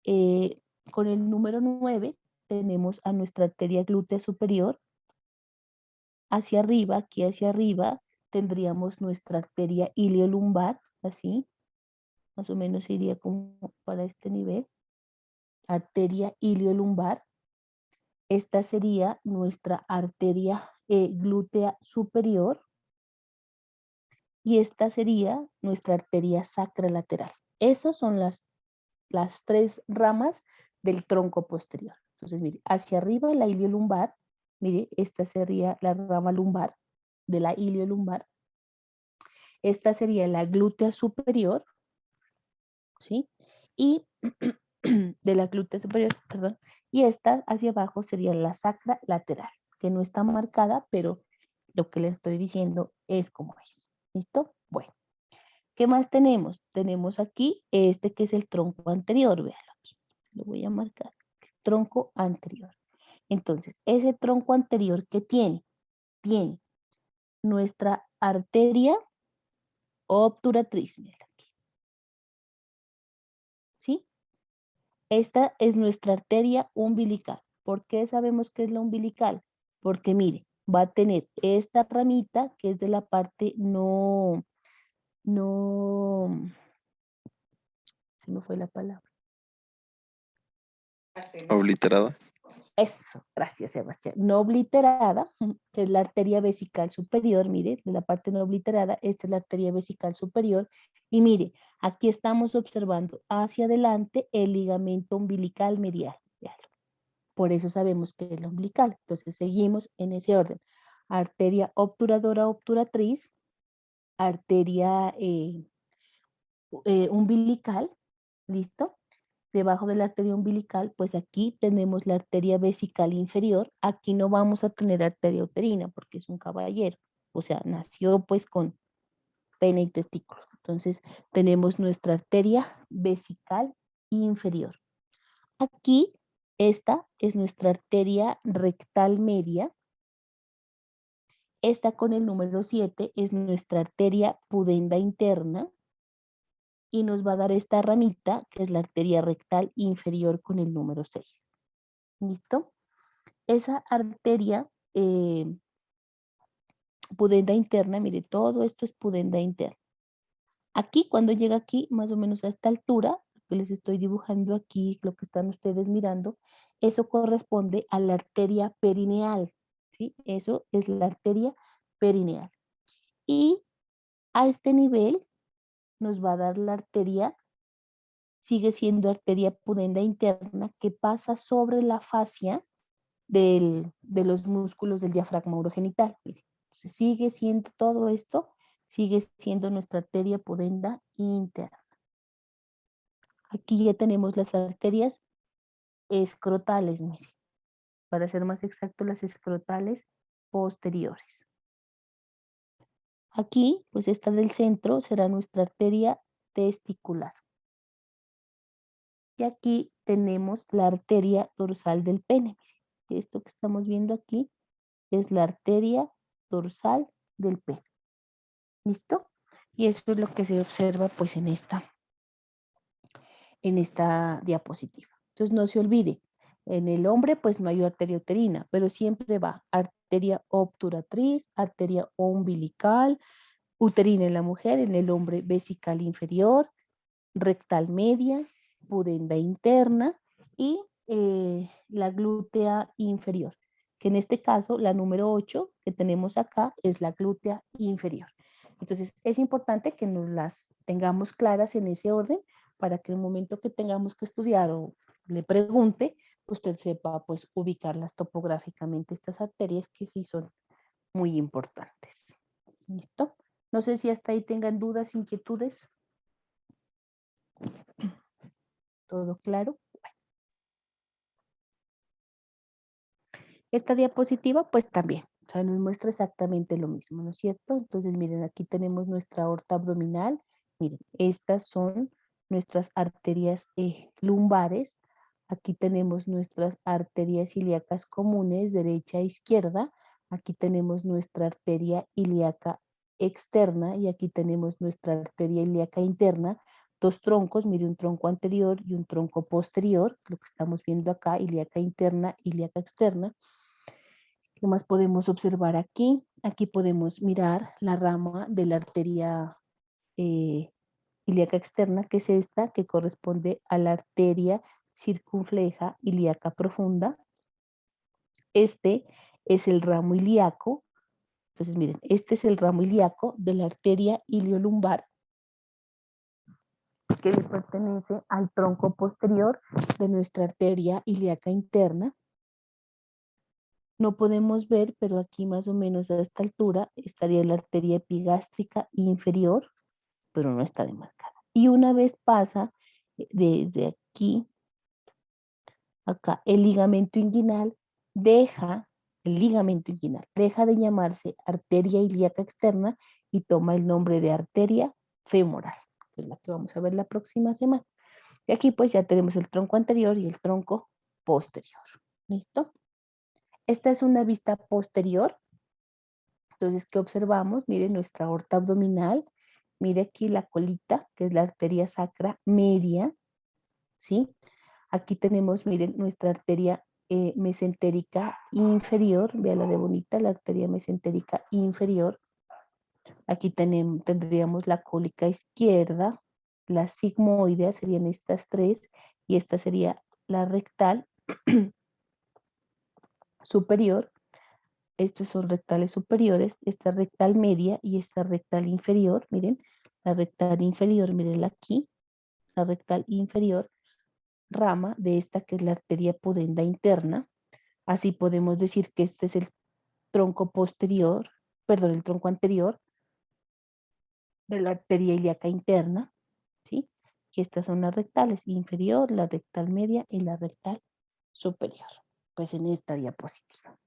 Con el número 9 tenemos a nuestra arteria glútea superior. Hacia arriba, aquí hacia arriba, tendríamos nuestra arteria iliolumbar, así, más o menos iría como para este nivel. Arteria iliolumbar. Esta sería nuestra arteria glútea superior y esta sería nuestra arteria sacra lateral. Esas son las 3 ramas del tronco posterior. Entonces, mire, hacia arriba la iliolumbar, mire, esta sería la rama lumbar de la iliolumbar. Esta sería la glútea superior, ¿sí? Y de la glútea superior, perdón. Y esta hacia abajo sería la sacra lateral, que no está marcada, pero lo que le estoy diciendo es como es. ¿Listo? Bueno. ¿Qué más tenemos? Tenemos aquí este que es el tronco anterior, véalo. Lo voy a marcar. Tronco anterior. Entonces, ese tronco anterior que tiene nuestra arteria obturatriz. Mira aquí. ¿Sí? Esta es nuestra arteria umbilical. ¿Por qué sabemos que es la umbilical? Porque mire, va a tener esta ramita que es de la parte se me fue la palabra. Obliterada. Eso, gracias Sebastián. No obliterada, que es la arteria vesical superior, mire, de la parte no obliterada, esta es la arteria vesical superior. Y mire, aquí estamos observando hacia adelante el ligamento umbilical medial. Véalo. Por eso sabemos que es la umbilical. Entonces seguimos en ese orden. Arteria obturadora obturatriz, arteria umbilical, ¿listo? Debajo de la arteria umbilical, pues aquí tenemos la arteria vesical inferior. Aquí no vamos a tener arteria uterina porque es un caballero. O sea, nació pues con pene y testículos. Entonces, tenemos nuestra arteria vesical inferior. Aquí, esta es nuestra arteria rectal media. Esta con el número 7 es nuestra arteria pudenda interna. Y nos va a dar esta ramita, que es la arteria rectal inferior con el número 6. ¿Listo? Esa arteria pudenda interna, mire, todo esto es pudenda interna. Aquí, cuando llega aquí, más o menos a esta altura, que les estoy dibujando aquí, lo que están ustedes mirando, eso corresponde a la arteria perineal, ¿sí? Eso es la arteria perineal. Y a este nivel nos va a dar la arteria, sigue siendo arteria pudenda interna, que pasa sobre la fascia de los músculos del diafragma urogenital. Entonces sigue siendo todo esto, sigue siendo nuestra arteria pudenda interna. Aquí ya tenemos las arterias escrotales, mire, para ser más exacto, las escrotales posteriores. Aquí, pues esta del centro será nuestra arteria testicular. Y aquí tenemos la arteria dorsal del pene. Mire, esto que estamos viendo aquí es la arteria dorsal del pene. ¿Listo? Y eso es lo que se observa pues en esta diapositiva. Entonces no se olvide, en el hombre pues no hay arteria uterina, pero siempre va arteria obturatriz, arteria umbilical, uterina en la mujer, en el hombre vesical inferior, rectal media, pudenda interna y la glútea inferior, que en este caso la número 8 que tenemos acá es la glútea inferior. Entonces es importante que nos las tengamos claras en ese orden para que en el momento que tengamos que estudiar o le pregunte, usted sepa pues ubicarlas topográficamente estas arterias que sí son muy importantes. ¿Listo? No sé si hasta ahí tengan dudas, inquietudes. ¿Todo claro? Esta diapositiva, pues también, sea, nos muestra exactamente lo mismo, ¿no es cierto? Entonces, miren, aquí tenemos nuestra aorta abdominal. Miren, estas son nuestras arterias lumbares. Aquí tenemos nuestras arterias ilíacas comunes, derecha e izquierda. Aquí tenemos nuestra arteria ilíaca externa y aquí tenemos nuestra arteria ilíaca interna. Dos troncos, mire, un tronco anterior y un tronco posterior, lo que estamos viendo acá, ilíaca interna, ilíaca externa. ¿Qué más podemos observar aquí? Aquí podemos mirar la rama de la arteria ilíaca externa, que es esta, que corresponde a la arteria circunfleja ilíaca profunda. Este es el ramo ilíaco. Entonces, miren, este es el ramo ilíaco de la arteria iliolumbar, que le pertenece al tronco posterior de nuestra arteria ilíaca interna. No podemos ver, pero aquí más o menos a esta altura estaría la arteria epigástrica inferior, pero no está demarcada. Y una vez pasa desde aquí, acá, el ligamento inguinal deja de llamarse arteria ilíaca externa y toma el nombre de arteria femoral, que es la que vamos a ver la próxima semana. Y aquí pues ya tenemos el tronco anterior y el tronco posterior. ¿Listo? Esta es una vista posterior. Entonces, ¿qué observamos? Miren nuestra aorta abdominal. Mire aquí la colita, que es la arteria sacra media, ¿sí? Aquí tenemos, miren, nuestra arteria mesentérica inferior. Véala de bonita, la arteria mesentérica inferior. Aquí tendríamos la cólica izquierda, la sigmoidea, serían estas tres, y esta sería la rectal superior. Estos son rectales superiores, esta rectal media y esta rectal inferior. Miren, la rectal inferior, mirenla aquí, la rectal inferior, rama de esta que es la arteria pudenda interna. Así podemos decir que este es el tronco posterior, perdón, el tronco anterior de la arteria ilíaca interna, ¿sí? Y estas son las rectales inferior, la rectal media y la rectal superior. Pues en esta diapositiva.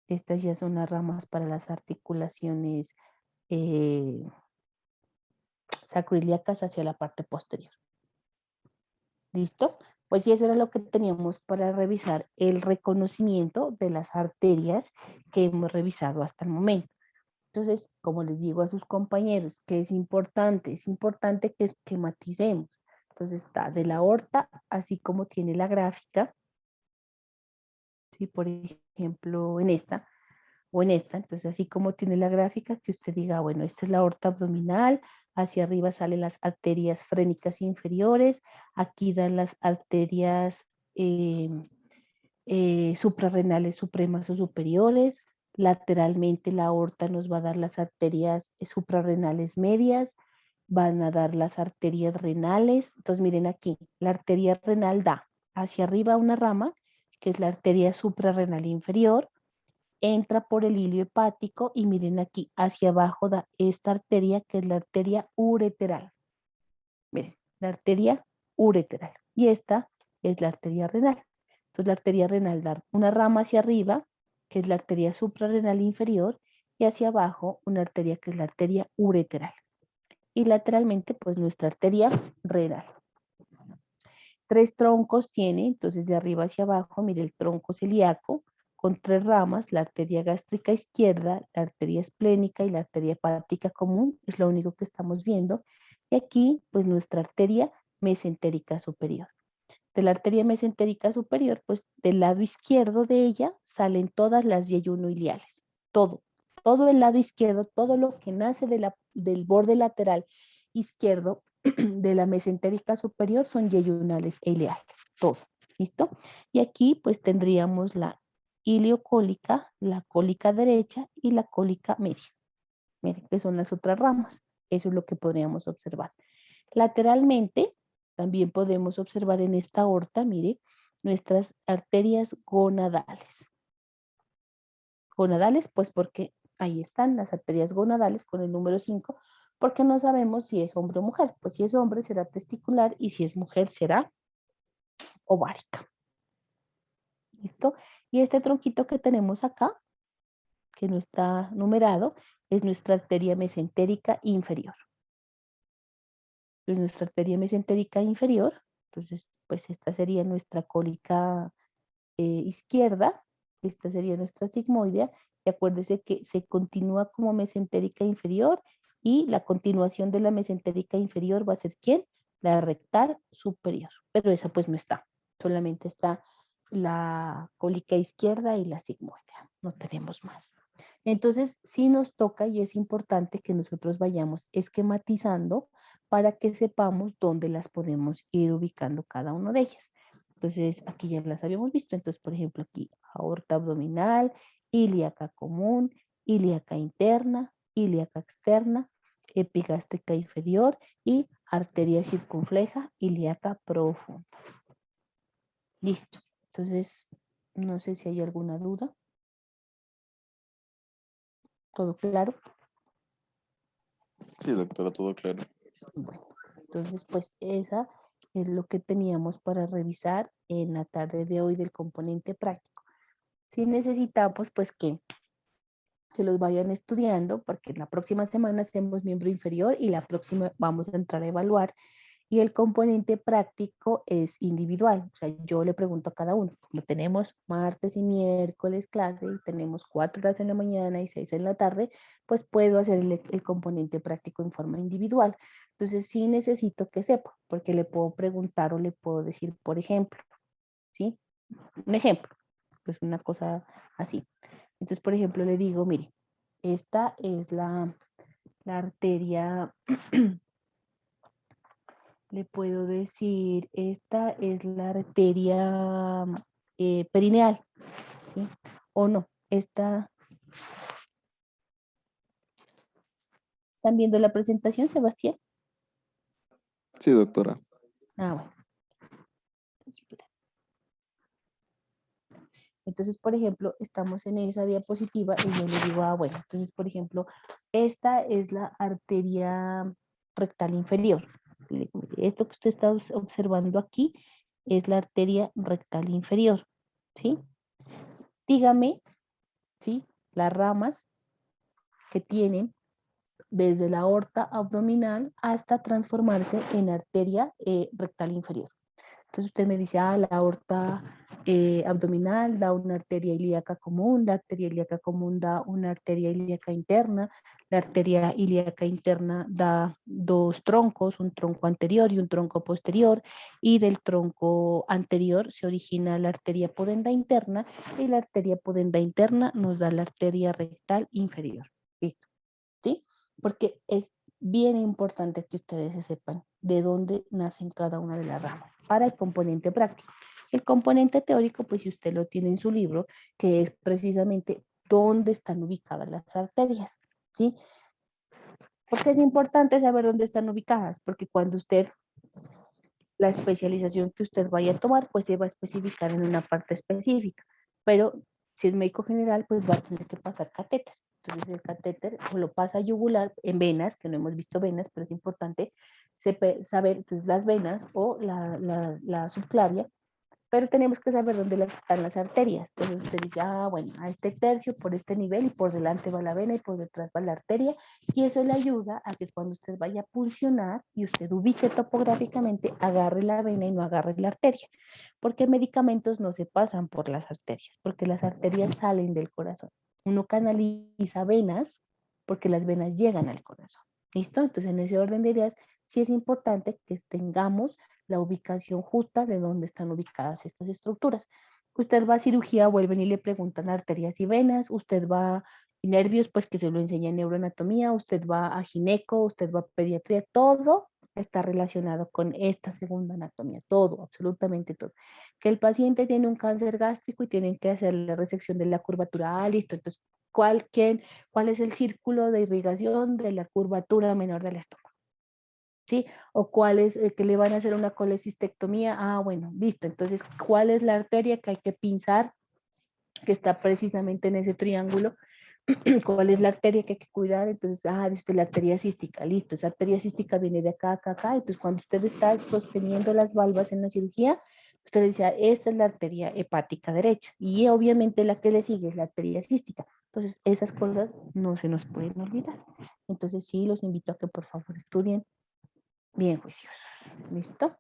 Estas ya son las ramas para las articulaciones sacroiliacas hacia la parte posterior. ¿Listo? Pues sí, eso era lo que teníamos para revisar el reconocimiento de las arterias que hemos revisado hasta el momento. Entonces, como les digo a sus compañeros, que es importante que esquematicemos. Entonces está de la aorta, así como tiene la gráfica, ¿sí? Por ejemplo, en esta, o en esta, entonces así como tiene la gráfica, que usted diga, bueno, esta es la aorta abdominal, hacia arriba salen las arterias frénicas inferiores, aquí dan las arterias suprarrenales supremas o superiores, lateralmente la aorta nos va a dar las arterias suprarrenales medias, van a dar las arterias renales, entonces miren aquí, la arteria renal da hacia arriba una rama, que es la arteria suprarrenal inferior, entra por el hilio hepático y miren aquí, hacia abajo da esta arteria que es la arteria ureteral. Miren, la arteria ureteral. Y esta es la arteria renal. Entonces la arteria renal da una rama hacia arriba, que es la arteria suprarrenal inferior, y hacia abajo una arteria que es la arteria ureteral. Y lateralmente, pues nuestra arteria renal. Tres troncos tiene, entonces de arriba hacia abajo, mire el tronco celíaco, con tres ramas, la arteria gástrica izquierda, la arteria esplénica y la arteria hepática común, es lo único que estamos viendo. Y aquí, pues nuestra arteria mesentérica superior. De la arteria mesentérica superior, pues del lado izquierdo de ella salen todas las yeyunoiliales, todo el lado izquierdo, todo lo que nace del borde lateral izquierdo de la mesentérica superior son yeyunales e ileales, todo, ¿listo? Y aquí pues tendríamos la iliocólica, la cólica derecha y la cólica media. Miren, que son las otras ramas. Eso es lo que podríamos observar. Lateralmente, también podemos observar en esta aorta, mire, nuestras arterias gonadales. Gonadales, pues porque ahí están las arterias gonadales con el número 5, porque no sabemos si es hombre o mujer. Pues si es hombre será testicular y si es mujer será ovárica. ¿Listo? Y este tronquito que tenemos acá, que no está numerado, es nuestra arteria mesentérica inferior. Es nuestra arteria mesentérica inferior. Entonces, pues esta sería nuestra cólica izquierda, esta sería nuestra sigmoidea, y acuérdese que se continúa como mesentérica inferior y la continuación de la mesentérica inferior va a ser ¿quién? La rectal superior, pero esa pues no está, solamente está la cólica izquierda y la sigmoidea, no tenemos más. Entonces, sí nos toca y es importante que nosotros vayamos esquematizando para que sepamos dónde las podemos ir ubicando cada una de ellas. Entonces, aquí ya las habíamos visto. Entonces, por ejemplo, aquí aorta abdominal, ilíaca común, ilíaca interna, ilíaca externa, epigástrica inferior y arteria circunfleja ilíaca profunda. Listo. Entonces, no sé si hay alguna duda. ¿Todo claro? Sí, doctora, todo claro. Bueno, entonces, pues esa es lo que teníamos para revisar en la tarde de hoy del componente práctico. Si necesitamos, pues que los vayan estudiando, porque la próxima semana hacemos miembro inferior y la próxima vamos a entrar a evaluar. Y el componente práctico es individual, o sea, yo le pregunto a cada uno, como tenemos martes y miércoles clase y tenemos 4 horas en la mañana y 6 en la tarde, pues puedo hacer el componente práctico en forma individual. Entonces sí necesito que sepa, porque le puedo preguntar o le puedo decir, por ejemplo, ¿sí? Un ejemplo, pues una cosa así. Entonces, por ejemplo, le digo, mire, esta es la arteria, le puedo decir, esta es la arteria perineal, ¿sí? O no, esta, ¿están viendo la presentación, Sebastián? Sí, doctora. Ah, bueno. Entonces, por ejemplo, estamos en esa diapositiva y yo le digo, ah, bueno, entonces, por ejemplo, esta es la arteria rectal inferior. Esto que usted está observando aquí es la arteria rectal inferior, ¿sí? Dígame, ¿sí? Las ramas que tienen desde la aorta abdominal hasta transformarse en arteria rectal inferior. Entonces usted me dice, ah, la aorta abdominal da una arteria ilíaca común, la arteria ilíaca común da una arteria ilíaca interna, la arteria ilíaca interna da dos troncos, un tronco anterior y un tronco posterior, y del tronco anterior se origina la arteria pudenda interna, y la arteria pudenda interna nos da la arteria rectal inferior. ¿Listo? ¿Sí? Porque es bien importante que ustedes se sepan de dónde nacen cada una de las ramas para el componente práctico. El componente teórico, pues si usted lo tiene en su libro, que es precisamente dónde están ubicadas las arterias, ¿sí? Porque es importante saber dónde están ubicadas, porque cuando usted, la especialización que usted vaya a tomar, pues se va a especificar en una parte específica, pero si es médico general, pues va a tener que pasar catéter. Entonces el catéter o lo pasa yugular en venas, que no hemos visto venas, pero es importante saber entonces, las venas o la subclavia, pero tenemos que saber dónde están las arterias. Entonces usted dice, ah, bueno, a este tercio, por este nivel, y por delante va la vena y por detrás va la arteria, y eso le ayuda a que cuando usted vaya a pulsionar y usted ubique topográficamente, agarre la vena y no agarre la arteria, porque medicamentos no se pasan por las arterias, porque las arterias salen del corazón. Uno canaliza venas porque las venas llegan al corazón. ¿Listo? Entonces en ese orden de ideas, sí es importante que tengamos la ubicación justa de dónde están ubicadas estas estructuras. Usted va a cirugía, vuelven y le preguntan arterias y venas, usted va a nervios, pues que se lo enseña en neuroanatomía, usted va a gineco, usted va a pediatría, todo está relacionado con esta segunda anatomía, todo, absolutamente todo. Que el paciente tiene un cáncer gástrico y tienen que hacerle resección de la curvatura, listo, entonces, ¿cuál es el círculo de irrigación de la curvatura menor del estómago? ¿Sí? O cuál es, que le van a hacer una colecistectomía, ah, bueno, listo, entonces, ¿cuál es la arteria que hay que pinzar, que está precisamente en ese triángulo? ¿Cuál es la arteria que hay que cuidar? Entonces, ah, dice la arteria cística, listo, esa arteria cística viene de acá, acá, acá, entonces cuando usted está sosteniendo las valvas en la cirugía, Usted decía, esta es la arteria hepática derecha y obviamente la que le sigue es la arteria cística. Entonces, esas cosas no se nos pueden olvidar. Entonces, sí, los invito a que por favor estudien bien juiciosos. ¿Listo?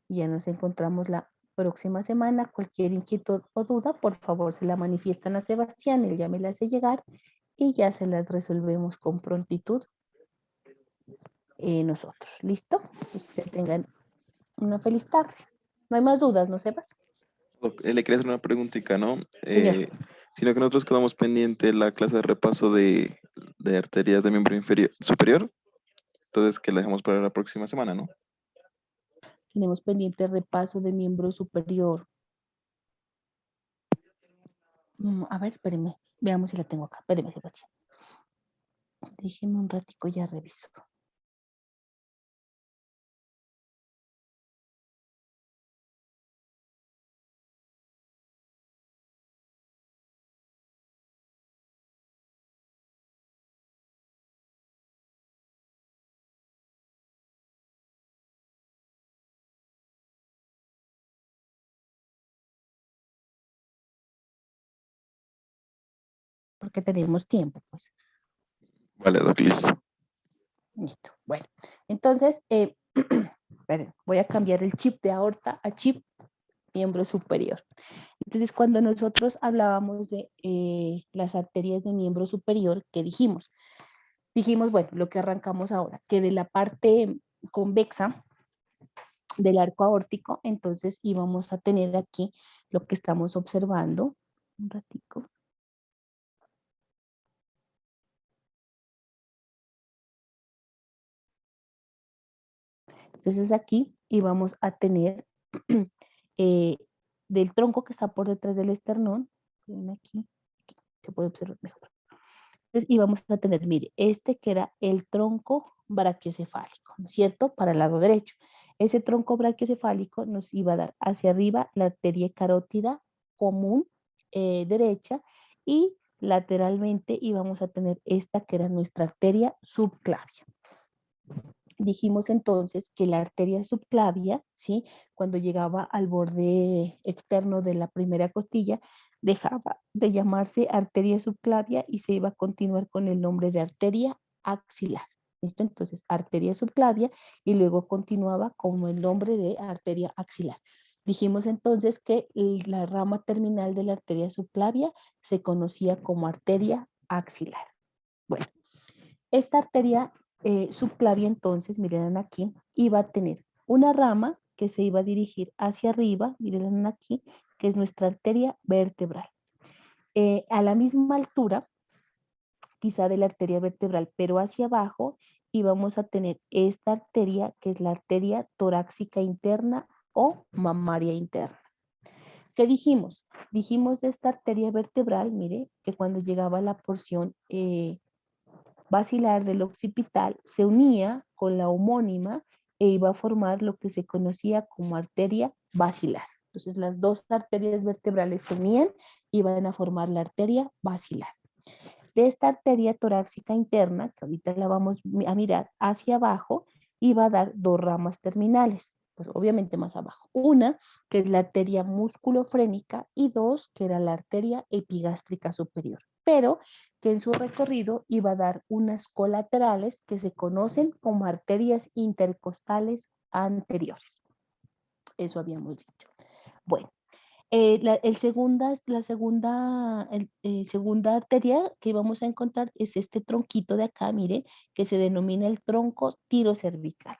Ya nos encontramos la próxima semana. Cualquier inquietud o duda, por favor, se la manifiestan a Sebastián, él ya me la hace llegar y ya se las resolvemos con prontitud nosotros. ¿Listo? Pues que tengan una feliz tarde. No hay más dudas, ¿no, Sebas? Le quería hacer una preguntita, ¿no? Señor. Sino que nosotros quedamos pendiente la clase de repaso de arterias de miembro superior, entonces que la dejamos para la próxima semana, ¿no? Tenemos pendiente repaso de miembro superior. A ver, espérenme. Veamos si la tengo acá. Espérenme, Sebastián. Déjenme un ratico, ya reviso. Porque tenemos tiempo, pues. Vale, Doc, listo. Listo. Bueno, entonces, esperen, voy a cambiar el chip de aorta a chip miembro superior. Entonces, cuando nosotros hablábamos de las arterias de miembro superior, ¿qué dijimos? Dijimos, bueno, lo que arrancamos ahora, que de la parte convexa del arco aórtico, entonces íbamos a tener aquí lo que estamos observando. Un ratico. Entonces aquí íbamos a tener eh, del tronco que está por detrás del esternón, aquí, aquí se puede observar mejor. Entonces íbamos a tener, mire, este que era el tronco brachiocefálico, ¿no es cierto? Para el lado derecho. Ese tronco brachiocefálico nos iba a dar hacia arriba la arteria carótida común derecha y lateralmente íbamos a tener esta que era nuestra arteria subclavia. Dijimos entonces que la arteria subclavia, ¿sí? Cuando llegaba al borde externo de la primera costilla, dejaba de llamarse arteria subclavia y se iba a continuar con el nombre de arteria axilar. ¿Listo? Entonces, arteria subclavia y luego continuaba con el nombre de arteria axilar. Dijimos entonces que la rama terminal de la arteria subclavia se conocía como arteria axilar. Bueno, esta arteria subclavia entonces, miren aquí, iba a tener una rama que se iba a dirigir hacia arriba, miren aquí, que es nuestra arteria vertebral. A la misma altura, quizá de la arteria vertebral, pero hacia abajo, íbamos a tener esta arteria que es la arteria torácica interna o mamaria interna. ¿Qué dijimos? Dijimos de esta arteria vertebral, mire, que cuando llegaba a la porción basilar del occipital se unía con la homónima e iba a formar lo que se conocía como arteria basilar. Entonces las dos arterias vertebrales se unían y iban a formar la arteria basilar. De esta arteria torácica interna, que ahorita la vamos a mirar hacia abajo, iba a dar dos ramas terminales, pues obviamente más abajo. Una, que es la arteria musculofrénica, y dos, que era la arteria epigástrica superior, pero que en su recorrido iba a dar unas colaterales que se conocen como arterias intercostales anteriores. Eso habíamos dicho. Bueno, segunda arteria que vamos a encontrar es este tronquito de acá, mire, que se denomina el tronco tirocervical.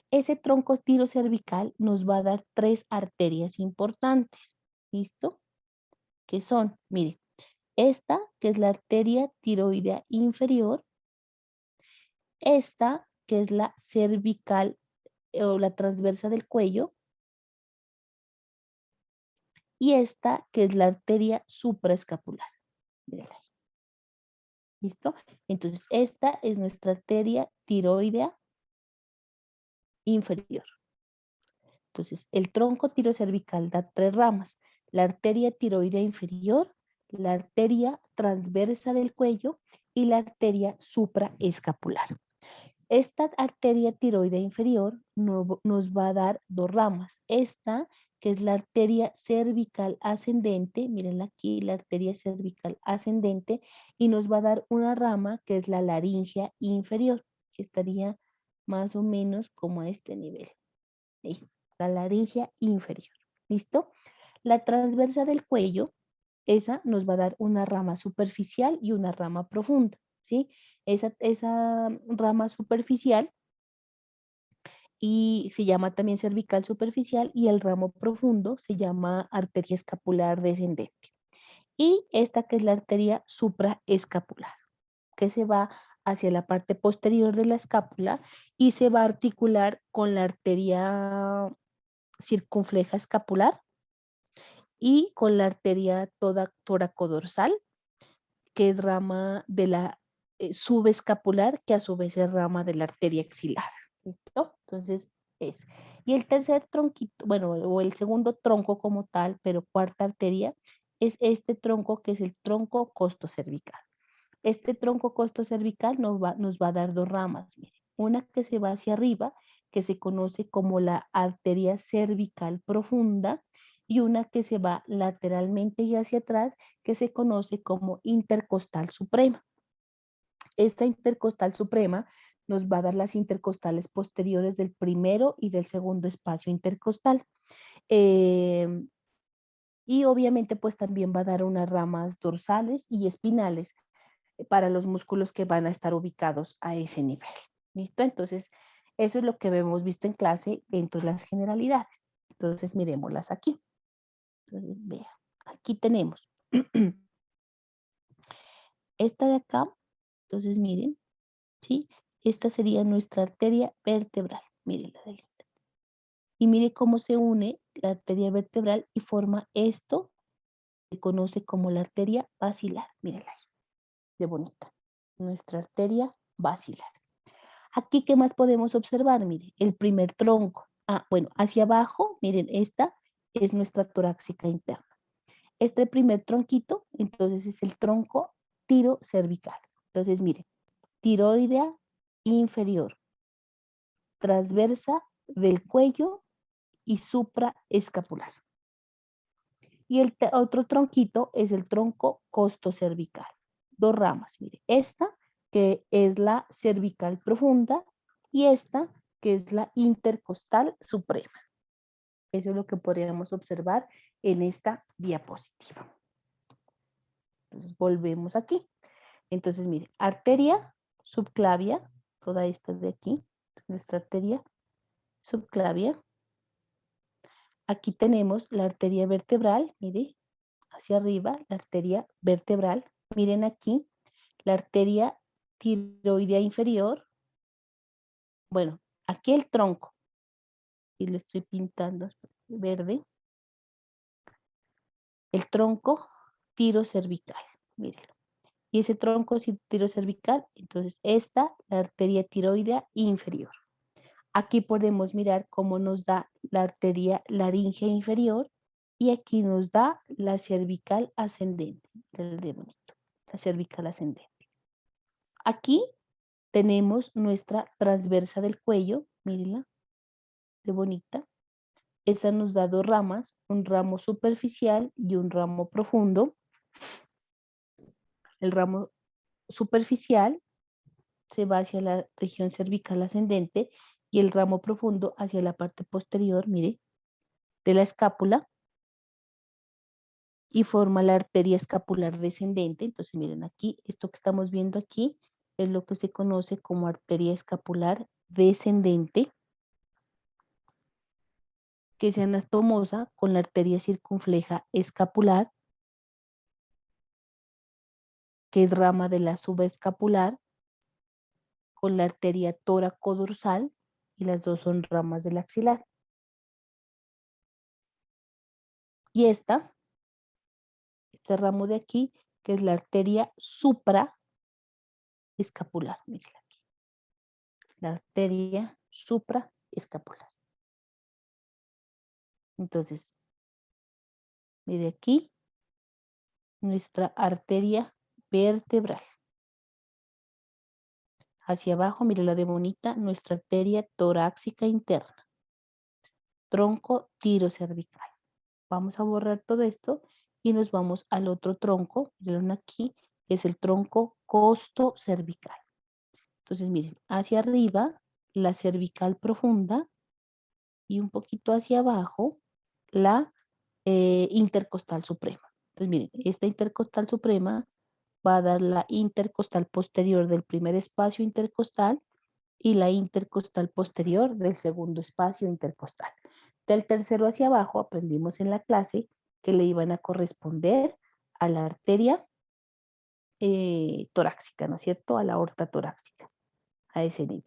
Ese tronco tirocervical nos va a dar tres arterias importantes, ¿listo? Que son, mire, esta que es la arteria tiroidea inferior, esta que es la cervical o la transversa del cuello, y esta que es la arteria supraescapular. Mírenla ahí. ¿Listo? Entonces, esta es nuestra arteria tiroidea inferior. Entonces, el tronco tirocervical da tres ramas. La arteria tiroidea inferior, la arteria transversa del cuello y la arteria supraescapular. Esta arteria tiroidea inferior nos va a dar dos ramas. Esta, que es la arteria cervical ascendente, miren aquí, la arteria cervical ascendente, y nos va a dar una rama que es la laringia inferior, que estaría más o menos como a este nivel. Ahí, la laringia inferior. ¿Listo? La transversa del cuello, esa nos va a dar una rama superficial y una rama profunda, ¿sí? Esa rama superficial y se llama también cervical superficial y el ramo profundo se llama arteria escapular descendente. Y esta que es la arteria supraescapular, que se va hacia la parte posterior de la escápula y se va a articular con la arteria circunfleja escapular y con la arteria toracodorsal, que es rama de la subescapular, que a su vez es rama de la arteria axilar. ¿Listo? Entonces, es. Y el tercer tronquito, bueno, o el segundo tronco como tal, pero cuarta arteria, es este tronco que es el tronco costocervical. Este tronco costocervical nos va a dar dos ramas. Mire. Una que se va hacia arriba, que se conoce como la arteria cervical profunda, y una que se va lateralmente y hacia atrás, que se conoce como intercostal suprema. Esta intercostal suprema nos va a dar las intercostales posteriores del primero y del segundo espacio intercostal. Eh, y obviamente pues también va a dar unas ramas dorsales y espinales para los músculos que van a estar ubicados a ese nivel. ¿Listo? Entonces, eso es lo que hemos visto en clase dentro de las generalidades. Entonces, miremoslas aquí. Entonces, vea, aquí tenemos esta de acá. Entonces, miren, ¿sí? Esta sería nuestra arteria vertebral. Miren la delita. Y mire cómo se une la arteria vertebral y forma esto que se conoce como la arteria basilar. Mírenla ahí, de bonita. Nuestra arteria basilar. Aquí, ¿qué más podemos observar? Miren, el primer tronco. Ah, bueno, hacia abajo, miren, esta es nuestra torácica interna. Este primer tronquito, entonces es el tronco tirocervical. Entonces, miren, tiroidea inferior, transversa del cuello y supraescapular. Y el otro tronquito es el tronco costocervical. Dos ramas, mire, esta que es la cervical profunda y esta que es la intercostal suprema. Eso es lo que podríamos observar en esta diapositiva. Entonces volvemos aquí. Entonces, mire, arteria subclavia, toda esta de aquí, nuestra arteria subclavia. Aquí tenemos la arteria vertebral, mire, hacia arriba, la arteria vertebral. Miren aquí, la arteria tiroidea inferior. Bueno, aquí el tronco. Y le estoy pintando verde. El tronco tirocervical. Mírenlo. Y ese tronco tirocervical, entonces esta, la arteria tiroidea inferior. Aquí podemos mirar cómo nos da la arteria laringea inferior y aquí nos da la cervical ascendente. La cervical ascendente. Aquí tenemos nuestra transversa del cuello, mírenla, qué bonita. Esta nos da dos ramas, un ramo superficial y un ramo profundo. El ramo superficial se va hacia la región cervical ascendente y el ramo profundo hacia la parte posterior, mire, de la escápula y forma la arteria escapular descendente. Entonces, miren aquí, esto que estamos viendo aquí es lo que se conoce como arteria escapular descendente, que se anatomosa con la arteria circunfleja escapular, que es rama de la subescapular, con la arteria tóraco-dorsal, y las dos son ramas del axilar. Y este ramo de aquí, que es la arteria supraescapular, miren aquí, la arteria supraescapular. Entonces, mire aquí, nuestra arteria vertebral. hacia abajo, mire la de bonita, nuestra arteria torácica interna. Tronco tirocervical. Vamos a borrar todo esto y nos vamos al otro tronco, miren aquí, que es el tronco costocervical. Entonces, miren, hacia arriba, la cervical profunda y un poquito hacia abajo, la intercostal suprema. Entonces, miren, esta intercostal suprema va a dar la intercostal posterior del primer espacio intercostal y la intercostal posterior del segundo espacio intercostal. Del tercero hacia abajo aprendimos en la clase que le iban a corresponder a la arteria torácica, ¿no es cierto? A la aorta torácica, a ese nivel.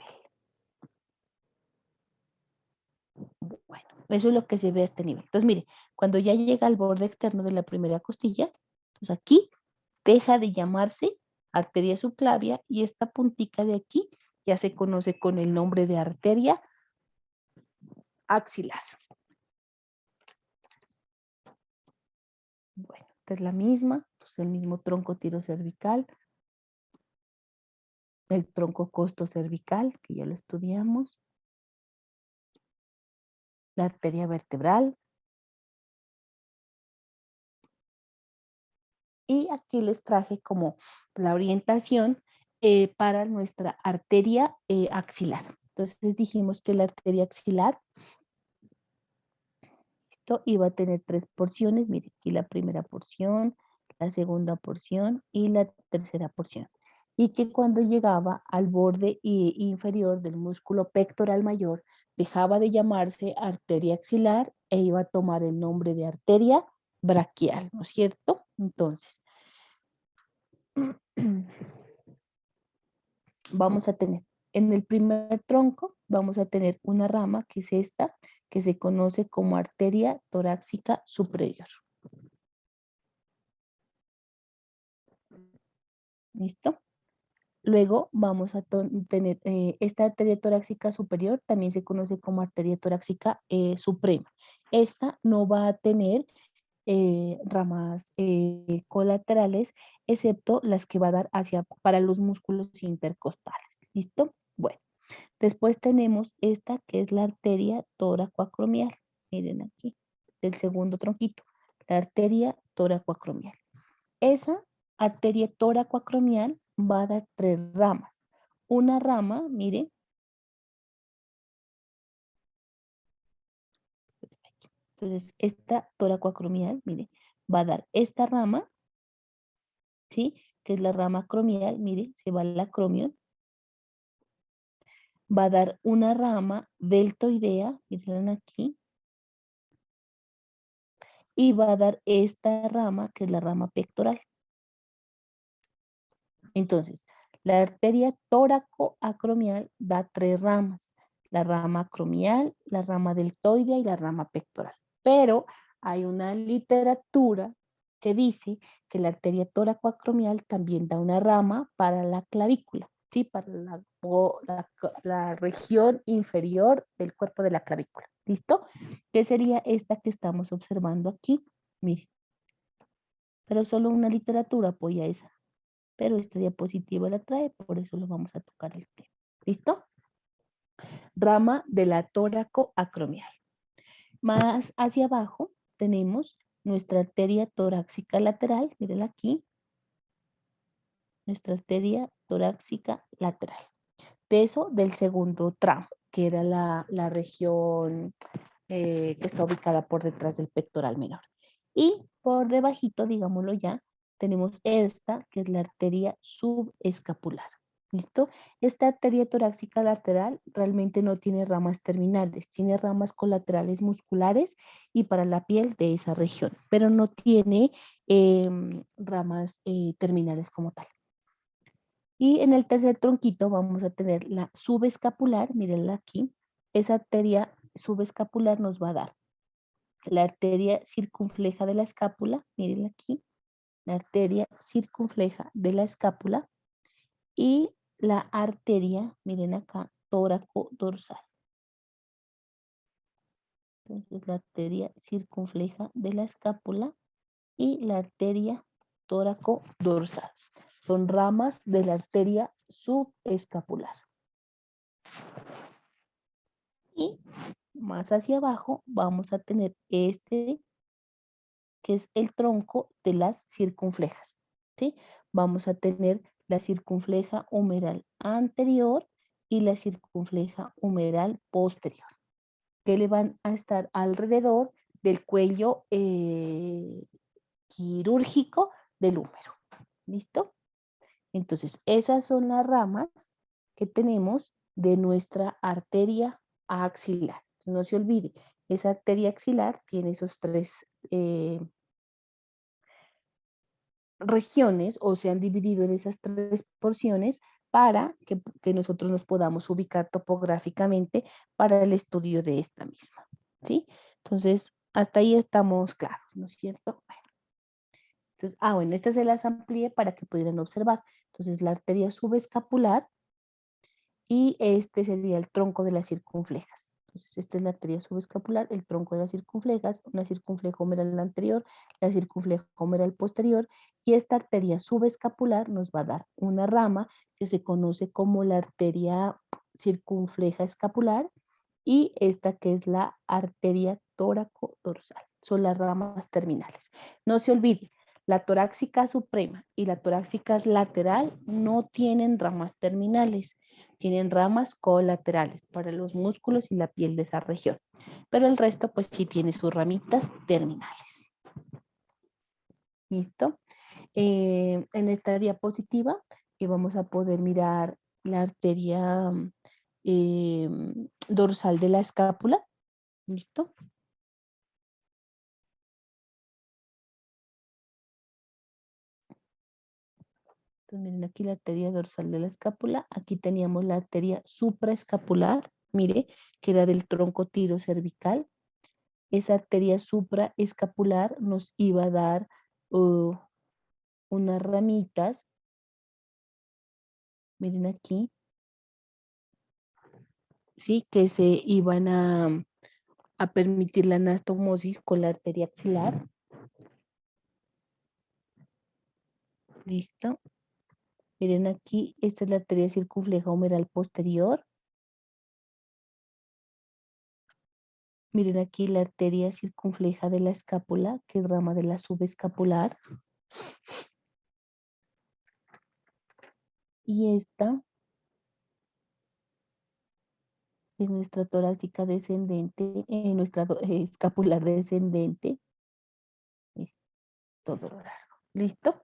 Bueno, eso es lo que se ve a este nivel. Entonces, mire, cuando ya llega al borde externo de la primera costilla, entonces aquí deja de llamarse arteria subclavia y esta puntica de aquí ya se conoce con el nombre de arteria axilar. Bueno, esta es la misma, pues el mismo tronco tirocervical, el tronco costocervical, que ya lo estudiamos, la arteria vertebral. Y aquí les traje como la orientación para nuestra arteria axilar. Entonces dijimos que la arteria axilar, esto iba a tener 3 porciones. Miren, aquí la primera porción, la segunda porción y la tercera porción. Y que cuando llegaba al borde inferior del músculo pectoral mayor, dejaba de llamarse arteria axilar e iba a tomar el nombre de arteria braquial, ¿no es cierto? Entonces, vamos a tener en el primer tronco, vamos a tener una rama que es esta, que se conoce como arteria torácica superior. ¿Listo? Luego vamos a tener esta arteria torácica superior, también se conoce como arteria torácica suprema. Esta no va a tener ramas colaterales, excepto las que va a dar para los músculos intercostales. ¿Listo? Bueno, después tenemos esta que es la arteria toracoacromial. Miren aquí, el segundo tronquito, la arteria toracoacromial. Esa arteria toracoacromial va a dar 3 ramas. Una rama, miren, entonces esta toracoacromial, miren, va a dar esta rama, ¿sí? Que es la rama acromial, miren, se va al acromion. Va a dar una rama deltoidea, miren aquí, y va a dar esta rama, que es la rama pectoral. Entonces, la arteria tóracoacromial da 3 ramas. La rama acromial, la rama deltoidea y la rama pectoral. Pero hay una literatura que dice que la arteria tóracoacromial también da una rama para la clavícula, ¿sí? Para la región inferior del cuerpo de la clavícula. ¿Listo? ¿Qué sería esta que estamos observando aquí? Mire. Pero solo una literatura apoya esa. Pero esta diapositiva la trae, por eso lo vamos a tocar el tema. ¿Listo? Rama de la tóracoacromial. Más hacia abajo tenemos nuestra arteria torácica lateral, mírenla aquí, nuestra arteria torácica lateral. Peso del segundo tramo, que era la región que está ubicada por detrás del pectoral menor. Y por debajito, digámoslo ya, tenemos esta, que es la arteria subescapular. ¿Listo? Esta arteria torácica lateral realmente no tiene ramas terminales, tiene ramas colaterales musculares y para la piel de esa región, pero no tiene ramas terminales como tal. Y en el tercer tronquito vamos a tener la subescapular, mírenla aquí. Esa arteria subescapular nos va a dar la arteria circunfleja de la escápula, mírenla aquí, la arteria circunfleja de la escápula y la arteria, miren acá, tóraco-dorsal. Entonces la arteria circunfleja de la escápula y la arteria tóraco-dorsal. Son ramas de la arteria subescapular. Y más hacia abajo vamos a tener este, que es el tronco de las circunflejas, ¿sí? Vamos a tener la circunfleja humeral anterior y la circunfleja humeral posterior, que le van a estar alrededor del cuello quirúrgico del húmero. ¿Listo? Entonces, esas son las ramas que tenemos de nuestra arteria axilar. No se olvide, esa arteria axilar tiene esos tres regiones, o se han dividido en esas tres porciones para que nosotros nos podamos ubicar topográficamente para el estudio de esta misma, ¿sí? Entonces, hasta ahí estamos claros, ¿no es cierto? Bueno, entonces, bueno, estas se las amplié para que pudieran observar. Entonces, la arteria subescapular y este sería el tronco de las circunflejas. Entonces, esta es la arteria subescapular, el tronco de las circunflejas, una circunfleja humeral anterior, la circunfleja humeral posterior, y esta arteria subescapular nos va a dar una rama que se conoce como la arteria circunfleja escapular, y esta que es la arteria tóraco-dorsal. Son las ramas terminales. No se olvide, la torácica suprema y la torácica lateral no tienen ramas terminales, tienen ramas colaterales para los músculos y la piel de esa región, pero el resto pues sí tiene sus ramitas terminales. ¿Listo? En esta diapositiva vamos a poder mirar la arteria dorsal de la escápula. ¿Listo? Entonces, miren aquí la arteria dorsal de la escápula. Aquí teníamos la arteria supraescapular, mire, que era del tronco tirocervical. Esa arteria supraescapular nos iba a dar unas ramitas. Miren aquí. Sí, que se iban a permitir la anastomosis con la arteria axilar. Listo. Miren aquí, esta es la arteria circunfleja humeral posterior. Miren aquí la arteria circunfleja de la escápula, que es rama de la subescapular. Y esta es nuestra torácica descendente, nuestra escapular descendente. Todo lo largo. ¿Listo?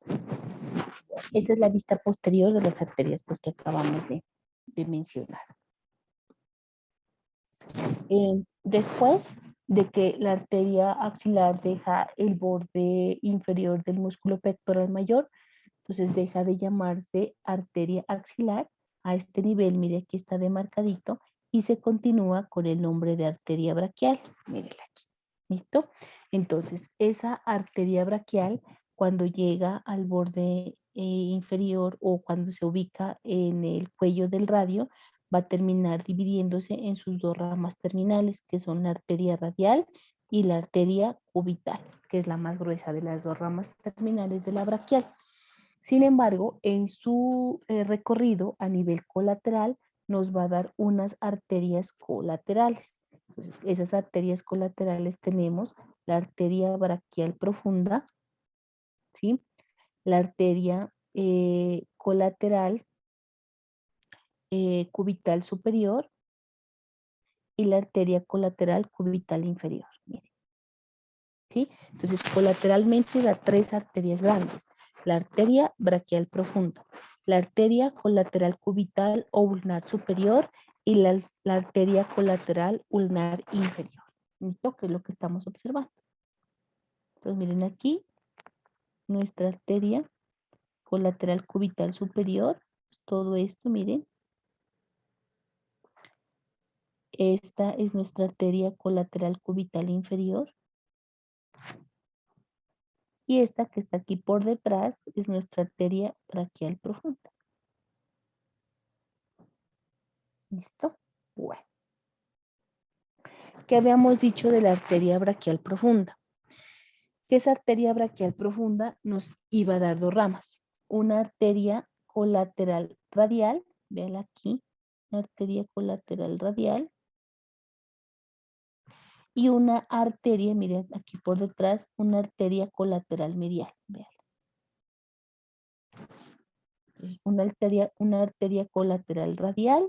Esta es la vista posterior de las arterias pues, que acabamos de mencionar. Después de que la arteria axilar deja el borde inferior del músculo pectoral mayor, entonces deja de llamarse arteria axilar. A este nivel, mire, aquí está demarcadito, y se continúa con el nombre de arteria braquial. Mírenla aquí. ¿Listo? Entonces, esa arteria braquial, cuando llega al borde inferior o cuando se ubica en el cuello del radio, va a terminar dividiéndose en sus dos ramas terminales, que son la arteria radial y la arteria cubital, que es la más gruesa de las dos ramas terminales de la braquial. Sin embargo, en su recorrido a nivel colateral nos va a dar unas arterias colaterales. Entonces, esas arterias colaterales tenemos la arteria braquial profunda, ¿sí? La arteria colateral cubital superior y la arteria colateral cubital inferior. Miren. ¿Sí? Entonces, colateralmente da tres arterias grandes. La arteria braquial profunda, la arteria colateral cubital o ulnar superior y la arteria colateral ulnar inferior. ¿Listo? Que es lo que estamos observando. Entonces, miren aquí, nuestra arteria colateral cubital superior, todo esto, miren. Esta es nuestra arteria colateral cubital inferior. Y esta que está aquí por detrás es nuestra arteria braquial profunda. ¿Listo? Bueno. ¿Qué habíamos dicho de la arteria braquial profunda? Que esa arteria braquial profunda nos iba a dar dos ramas. Una arteria colateral radial, véala aquí, una arteria colateral radial y una arteria, miren aquí por detrás, una arteria colateral medial, véala. Una arteria colateral radial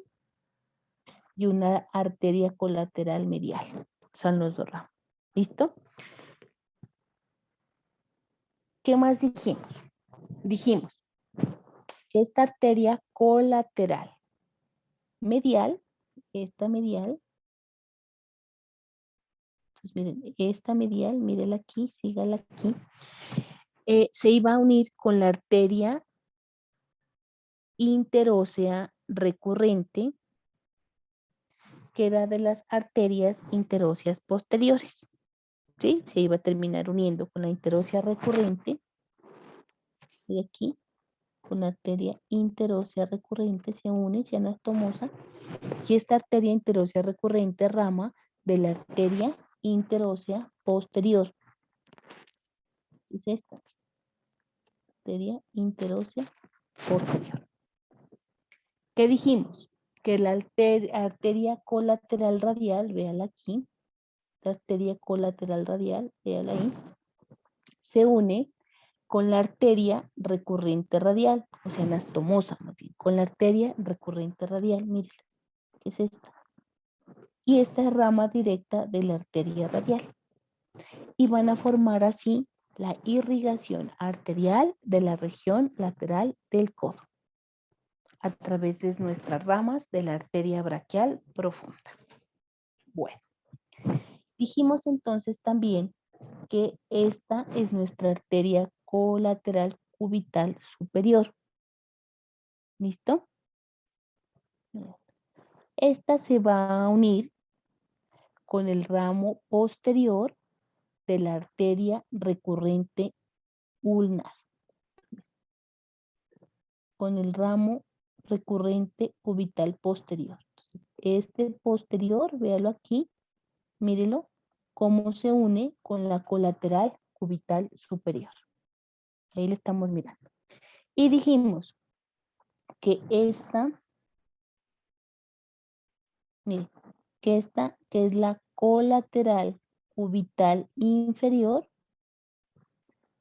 y una arteria colateral medial. Son los dos ramos. ¿Listo? ¿Qué más dijimos? Dijimos que esta arteria colateral medial, esta medial, pues miren, esta medial, mírenla aquí, sígala aquí, se iba a unir con la arteria interósea recurrente, que era de las arterias interóseas posteriores. ¿Sí? Se iba a terminar uniendo con la interósea recurrente, de aquí, con la arteria interósea recurrente, se une, se anastomosa, y esta arteria interósea recurrente rama de la arteria interósea posterior. Es esta, arteria interósea posterior. ¿Qué dijimos? Que la arteria colateral radial, véala aquí, la arteria colateral radial, véala ahí, se une con la arteria recurrente radial, o sea, anastomosa, más bien, con la arteria recurrente radial, miren, que es esta. Y esta es rama directa de la arteria radial. Y van a formar así la irrigación arterial de la región lateral del codo, a través de nuestras ramas de la arteria braquial profunda. Bueno, dijimos entonces también que esta es nuestra arteria colateral cubital superior. ¿Listo? Esta se va a unir con el ramo posterior de la arteria recurrente ulnar. Con el ramo recurrente cubital posterior. Este posterior, véalo aquí, mírelo, cómo se une con la colateral cubital superior. Ahí le estamos mirando. Y dijimos que esta, miren, que esta, que es la colateral cubital inferior,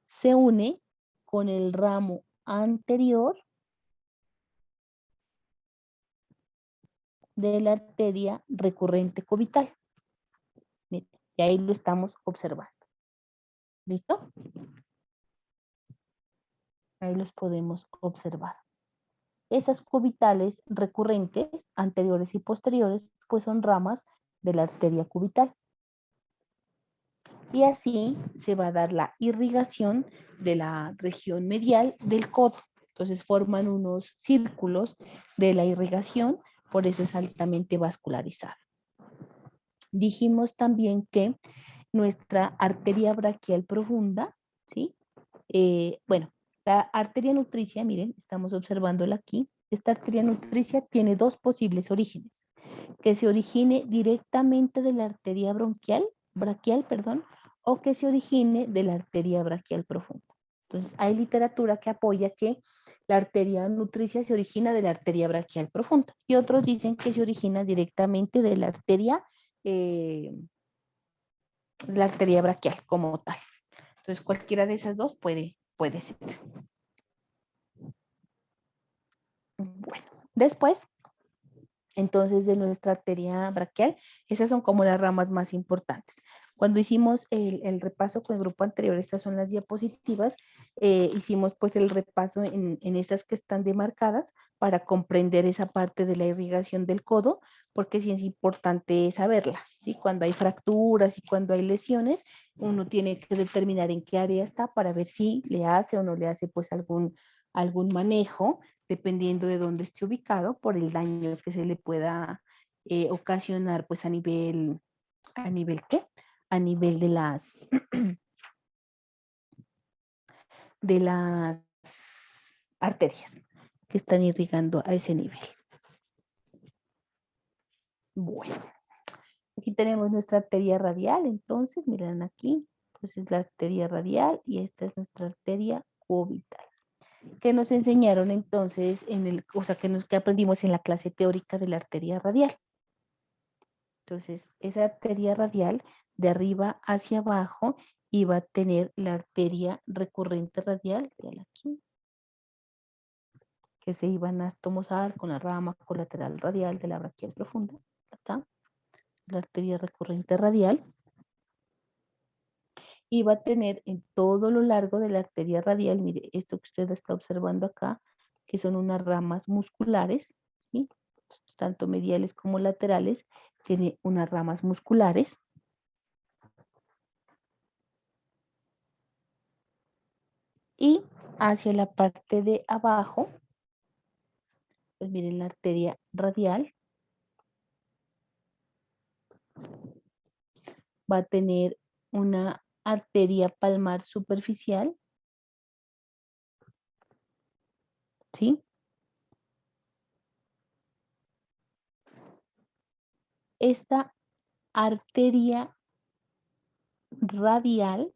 se une con el ramo anterior de la arteria recurrente cubital. Miren, y ahí lo estamos observando. ¿Listo? Ahí los podemos observar. Esas cubitales recurrentes, anteriores y posteriores, pues son ramas de la arteria cubital. Y así se va a dar la irrigación de la región medial del codo. Entonces forman unos círculos de la irrigación, por eso es altamente vascularizada. Dijimos también que nuestra arteria braquial profunda, ¿sí? Bueno, la arteria nutricia, miren, estamos observándola aquí. Esta arteria nutricia tiene dos posibles orígenes. Que se origine directamente de la arteria braquial, o que se origine de la arteria braquial profunda. Entonces, hay literatura que apoya que la arteria nutricia se origina de la arteria braquial profunda. Y otros dicen que se origina directamente de la arteria braquial como tal. Entonces, cualquiera de esas dos puede ser. Bueno, después, entonces, de nuestra arteria braquial, esas son como las ramas más importantes. Cuando hicimos el repaso con el grupo anterior, estas son las diapositivas, hicimos pues el repaso en estas que están demarcadas para comprender esa parte de la irrigación del codo, porque sí es importante saberla, ¿sí? Cuando hay fracturas y cuando hay lesiones, uno tiene que determinar en qué área está para ver si le hace o no le hace pues algún manejo, dependiendo de dónde esté ubicado, por el daño que se le pueda ocasionar pues a nivel ¿qué? A nivel de las arterias que están irrigando a ese nivel. Bueno, aquí tenemos nuestra arteria radial, entonces, miren aquí, pues es la arteria radial y esta es nuestra arteria cubital. que nos enseñaron entonces que aprendimos en la clase teórica de la arteria radial. Entonces, esa arteria radial de arriba hacia abajo iba a tener la arteria recurrente radial, véala aquí, que se iba a anastomosar con la rama colateral radial de la braquial profunda. Acá, la arteria recurrente radial. Y va a tener en todo lo largo de la arteria radial, mire, esto que usted está observando acá, que son unas ramas musculares, ¿sí? Tanto mediales como laterales, tiene unas ramas musculares. Y hacia la parte de abajo, pues miren la arteria radial, va a tener una arteria palmar superficial, ¿sí? Esta arteria radial,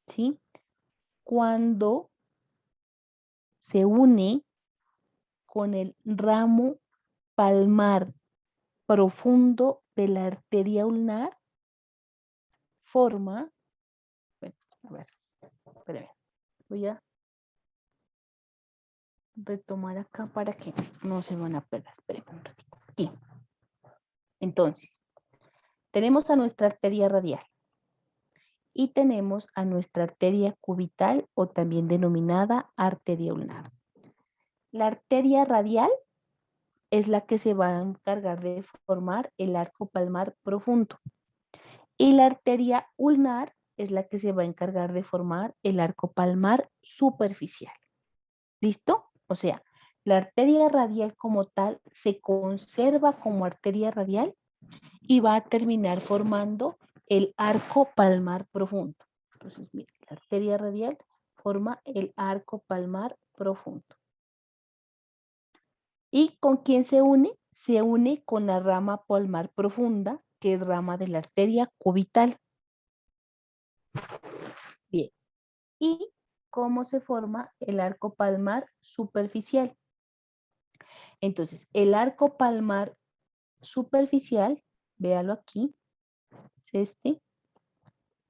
¿sí? Cuando se une con el ramo palmar profundo de la arteria ulnar, forma, bueno, a ver, espérame, voy a retomar acá para que no se van a perder, espérame un ratito, aquí. Entonces, tenemos a nuestra arteria radial y tenemos a nuestra arteria cubital o también denominada arteria ulnar. La arteria radial es la que se va a encargar de formar el arco palmar profundo y la arteria ulnar es la que se va a encargar de formar el arco palmar superficial. ¿Listo? O sea, la arteria radial como tal se conserva como arteria radial y va a terminar formando el arco palmar profundo. Entonces, mira, la arteria radial forma el arco palmar profundo. ¿Y con quién se une? Se une con la rama palmar profunda, que es rama de la arteria cubital. Bien. ¿Y cómo se forma el arco palmar superficial? Entonces, el arco palmar superficial, véalo aquí, es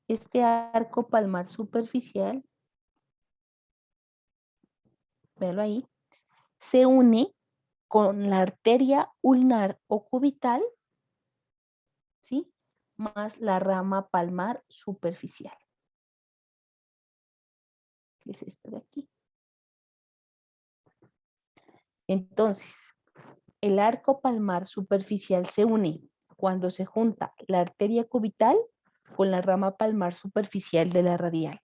este arco palmar superficial, véalo ahí, se une con la arteria ulnar o cubital, ¿sí? Más la rama palmar superficial. ¿Qué es esto de aquí? Entonces, el arco palmar superficial se une cuando se junta la arteria cubital con la rama palmar superficial de la radial.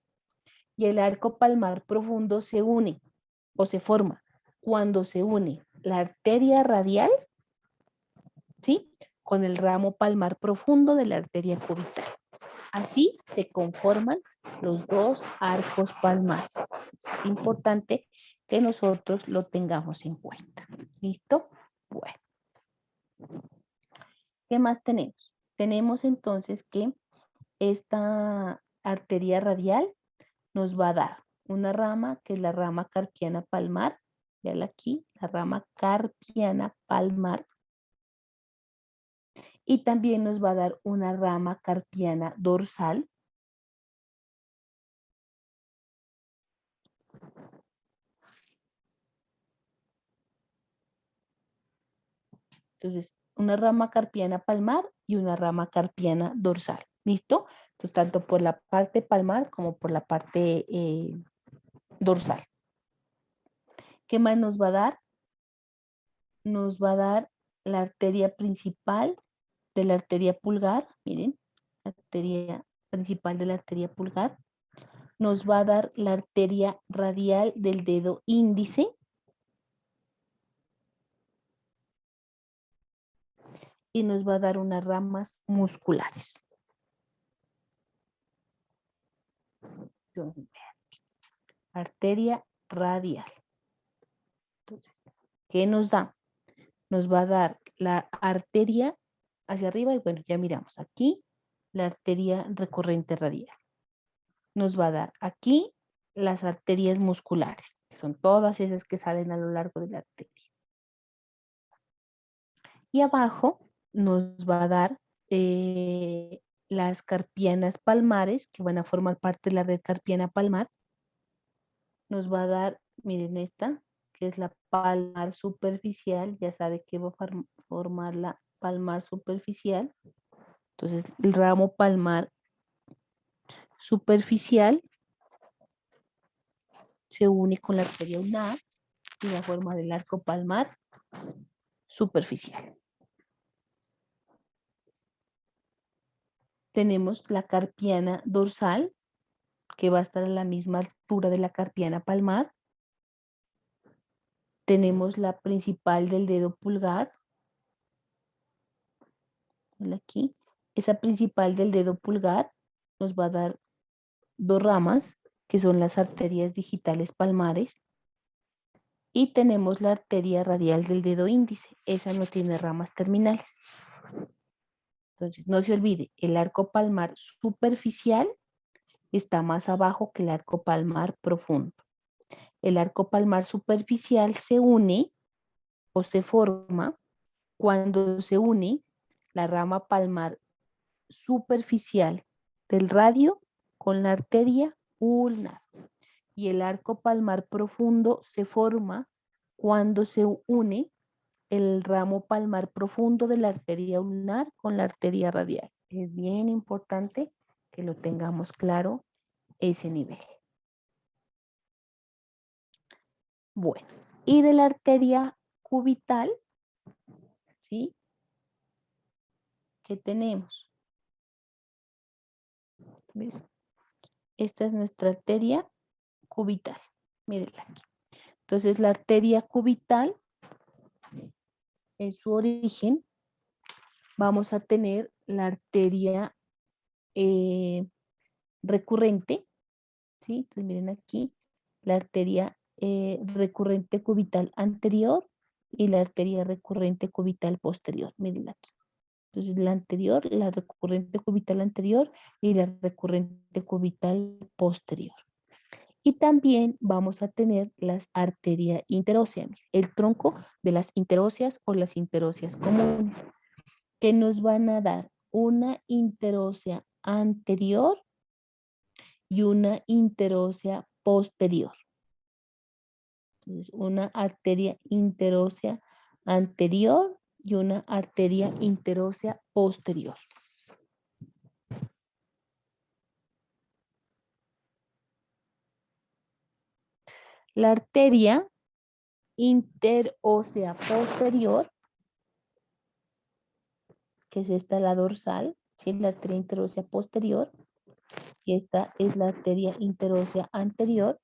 Y el arco palmar profundo se une o se forma cuando se une la arteria radial, ¿sí? Con el ramo palmar profundo de la arteria cubital. Así se conforman los dos arcos palmares. Es importante que nosotros lo tengamos en cuenta. ¿Listo? Bueno. ¿Qué más tenemos? Tenemos entonces que esta arteria radial nos va a dar una rama que es la rama carpiana palmar. Véala aquí, la rama carpiana palmar. Y también nos va a dar una rama carpiana dorsal. Entonces, una rama carpiana palmar y una rama carpiana dorsal. ¿Listo? Entonces, tanto por la parte palmar como por la parte dorsal. ¿Qué más nos va a dar? Nos va a dar la arteria principal de la arteria pulgar. Miren, la arteria principal de la arteria pulgar. Nos va a dar la arteria radial del dedo índice. Y nos va a dar unas ramas musculares. Arteria radial. Entonces, ¿qué nos da? Nos va a dar la arteria hacia arriba y bueno, ya miramos aquí la arteria recurrente radial. Nos va a dar aquí las arterias musculares, que son todas esas que salen a lo largo de la arteria. Y abajo nos va a dar las carpianas palmares, que van a formar parte de la red carpiana palmar. Nos va a dar, miren esta, que es la palmar superficial, ya sabe que va a formar la palmar superficial. Entonces, el ramo palmar superficial se une con la arteria ulnar y va a formar el arco palmar superficial. Tenemos la carpiana dorsal, que va a estar a la misma altura de la carpiana palmar. Tenemos la principal del dedo pulgar. Aquí. Esa principal del dedo pulgar nos va a dar dos ramas, que son las arterias digitales palmares. Y tenemos la arteria radial del dedo índice. Esa no tiene ramas terminales. Entonces, no se olvide, el arco palmar superficial está más abajo que el arco palmar profundo. El arco palmar superficial se une o se forma cuando se une la rama palmar superficial del radio con la arteria ulnar. Y el arco palmar profundo se forma cuando se une el ramo palmar profundo de la arteria ulnar con la arteria radial. Es bien importante que lo tengamos claro ese nivel. Bueno, y de la arteria cubital, ¿sí? ¿Qué tenemos? Miren, esta es nuestra arteria cubital. Mírenla aquí. Entonces, la arteria cubital, en su origen, vamos a tener la arteria recurrente, ¿sí? Entonces, miren aquí, la arteria recurrente cubital anterior y la arteria recurrente cubital posterior. Miren aquí. Entonces, la anterior, la recurrente cubital anterior y la recurrente cubital posterior. Y también vamos a tener las arterias interóseas, el tronco de las interóseas o las interóseas comunes, que nos van a dar una interósea anterior y una interósea posterior. Entonces, una arteria interósea anterior y una arteria interósea posterior. La arteria interósea posterior, que es esta la dorsal, ¿sí? La arteria interósea posterior, y esta es la arteria interósea anterior.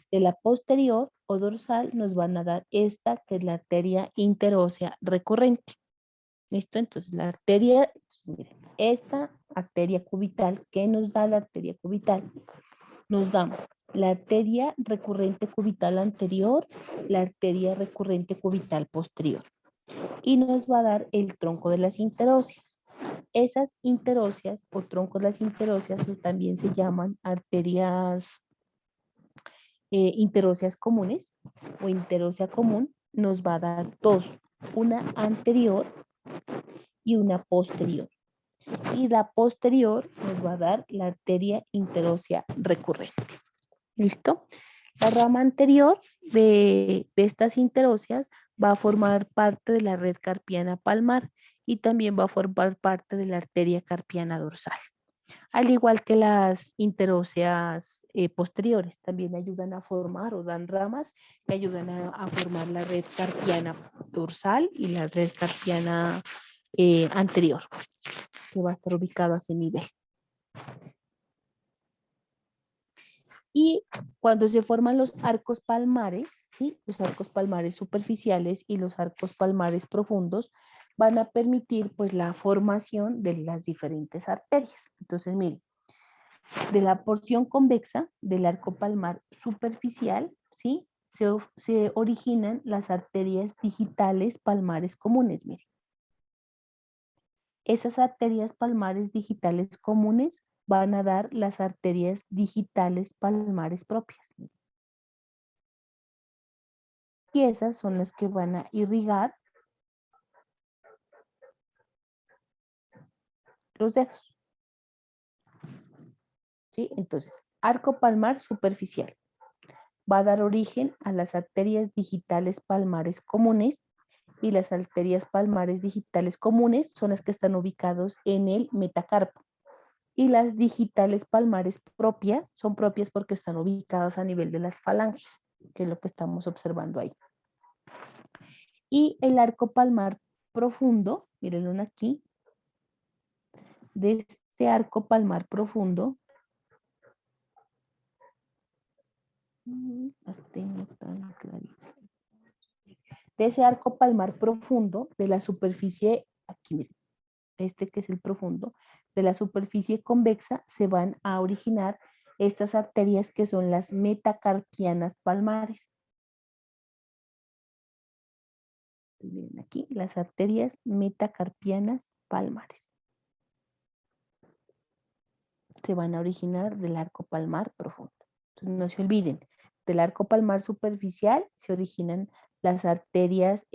De la posterior o dorsal nos van a dar esta, que es la arteria interósea recurrente. ¿Listo? Entonces la arteria, miren, esta arteria cubital, ¿qué nos da la arteria cubital? Nos da la arteria recurrente cubital anterior, la arteria recurrente cubital posterior. Y nos va a dar el tronco de las interóseas. Esas interóseas o troncos de las interóseas también se llaman arterias interóseas comunes o interósea común. Nos va a dar dos, una anterior y una posterior. Y la posterior nos va a dar la arteria interósea recurrente. ¿Listo? La rama anterior de estas interóseas va a formar parte de la red carpiana palmar y también va a formar parte de la arteria carpiana dorsal. Al igual que las interóseas posteriores, también ayudan a formar o dan ramas que ayudan a formar la red carpiana dorsal y la red carpiana anterior, que va a estar ubicado a ese nivel. Y cuando se forman los arcos palmares, ¿sí? Los arcos palmares superficiales y los arcos palmares profundos van a permitir pues la formación de las diferentes arterias. Entonces, miren, de la porción convexa del arco palmar superficial, ¿sí? Se originan las arterias digitales palmares comunes, miren. Esas arterias palmares digitales comunes van a dar las arterias digitales palmares propias. Y esas son las que van a irrigar los dedos. ¿Sí? Entonces, arco palmar superficial va a dar origen a las arterias digitales palmares comunes, y las arterias palmares digitales comunes son las que están ubicados en el metacarpo. Y las digitales palmares propias son propias porque están ubicados a nivel de las falanges, que es lo que estamos observando ahí. Y el arco palmar profundo, mírenlo aquí, de este arco palmar profundo, de ese arco palmar profundo, de la superficie, aquí miren, este que es el profundo, de la superficie convexa se van a originar estas arterias que son las metacarpianas palmares. Miren aquí, las arterias metacarpianas palmares. Se van a originar del arco palmar profundo. Entonces, no se olviden, del arco palmar superficial se originan las arterias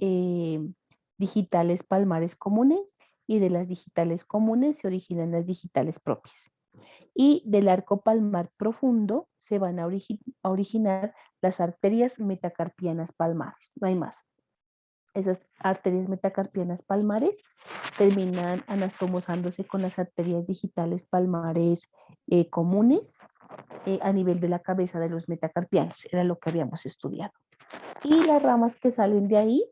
digitales palmares comunes, y de las digitales comunes se originan las digitales propias. Y del arco palmar profundo se van a originar las arterias metacarpianas palmares, no hay más. Esas arterias metacarpianas palmares terminan anastomosándose con las arterias digitales palmares comunes a nivel de la cabeza de los metacarpianos, era lo que habíamos estudiado. Y las ramas que salen de ahí,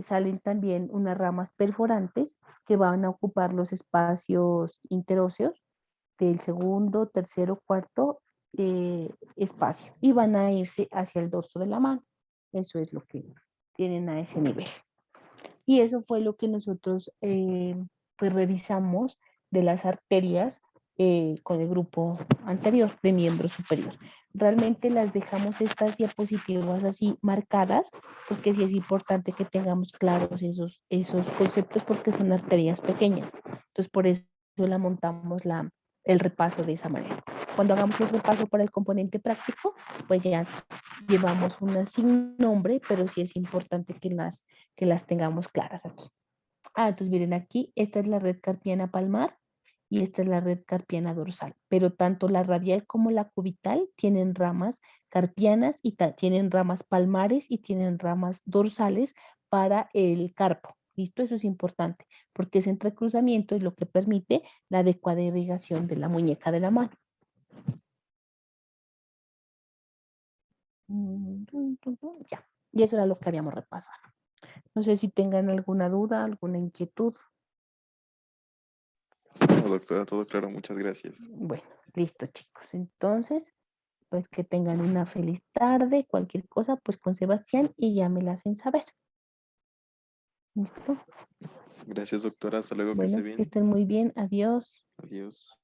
salen también unas ramas perforantes que van a ocupar los espacios interóseos del segundo, tercero, cuarto espacio, y van a irse hacia el dorso de la mano. Eso es lo que tienen a ese nivel. Y eso fue lo que nosotros pues revisamos de las arterias con el grupo anterior de miembro superior. Realmente las dejamos estas diapositivas así marcadas, porque sí es importante que tengamos claros esos conceptos, porque son arterias pequeñas. Entonces, por eso la montamos el repaso de esa manera. Cuando hagamos el repaso para el componente práctico, pues ya llevamos una sin nombre, pero sí es importante que las tengamos claras aquí. Entonces miren aquí, esta es la red carpiana palmar y esta es la red carpiana dorsal, pero tanto la radial como la cubital tienen ramas carpianas y tienen ramas palmares y tienen ramas dorsales para el carpo. ¿Listo? Eso es importante, porque ese entrecruzamiento es lo que permite la adecuada irrigación de la muñeca de la mano. Ya, y eso era lo que habíamos repasado. No sé si tengan alguna duda, alguna inquietud. No, doctora, todo claro, muchas gracias. Bueno, listo, chicos. Entonces, pues que tengan una feliz tarde. Cualquier cosa, pues con Sebastián y ya me la hacen saber. ¿Listo? Gracias, doctora. Hasta luego, que esté Bueno, que bien. estén muy bien. Adiós. Adiós.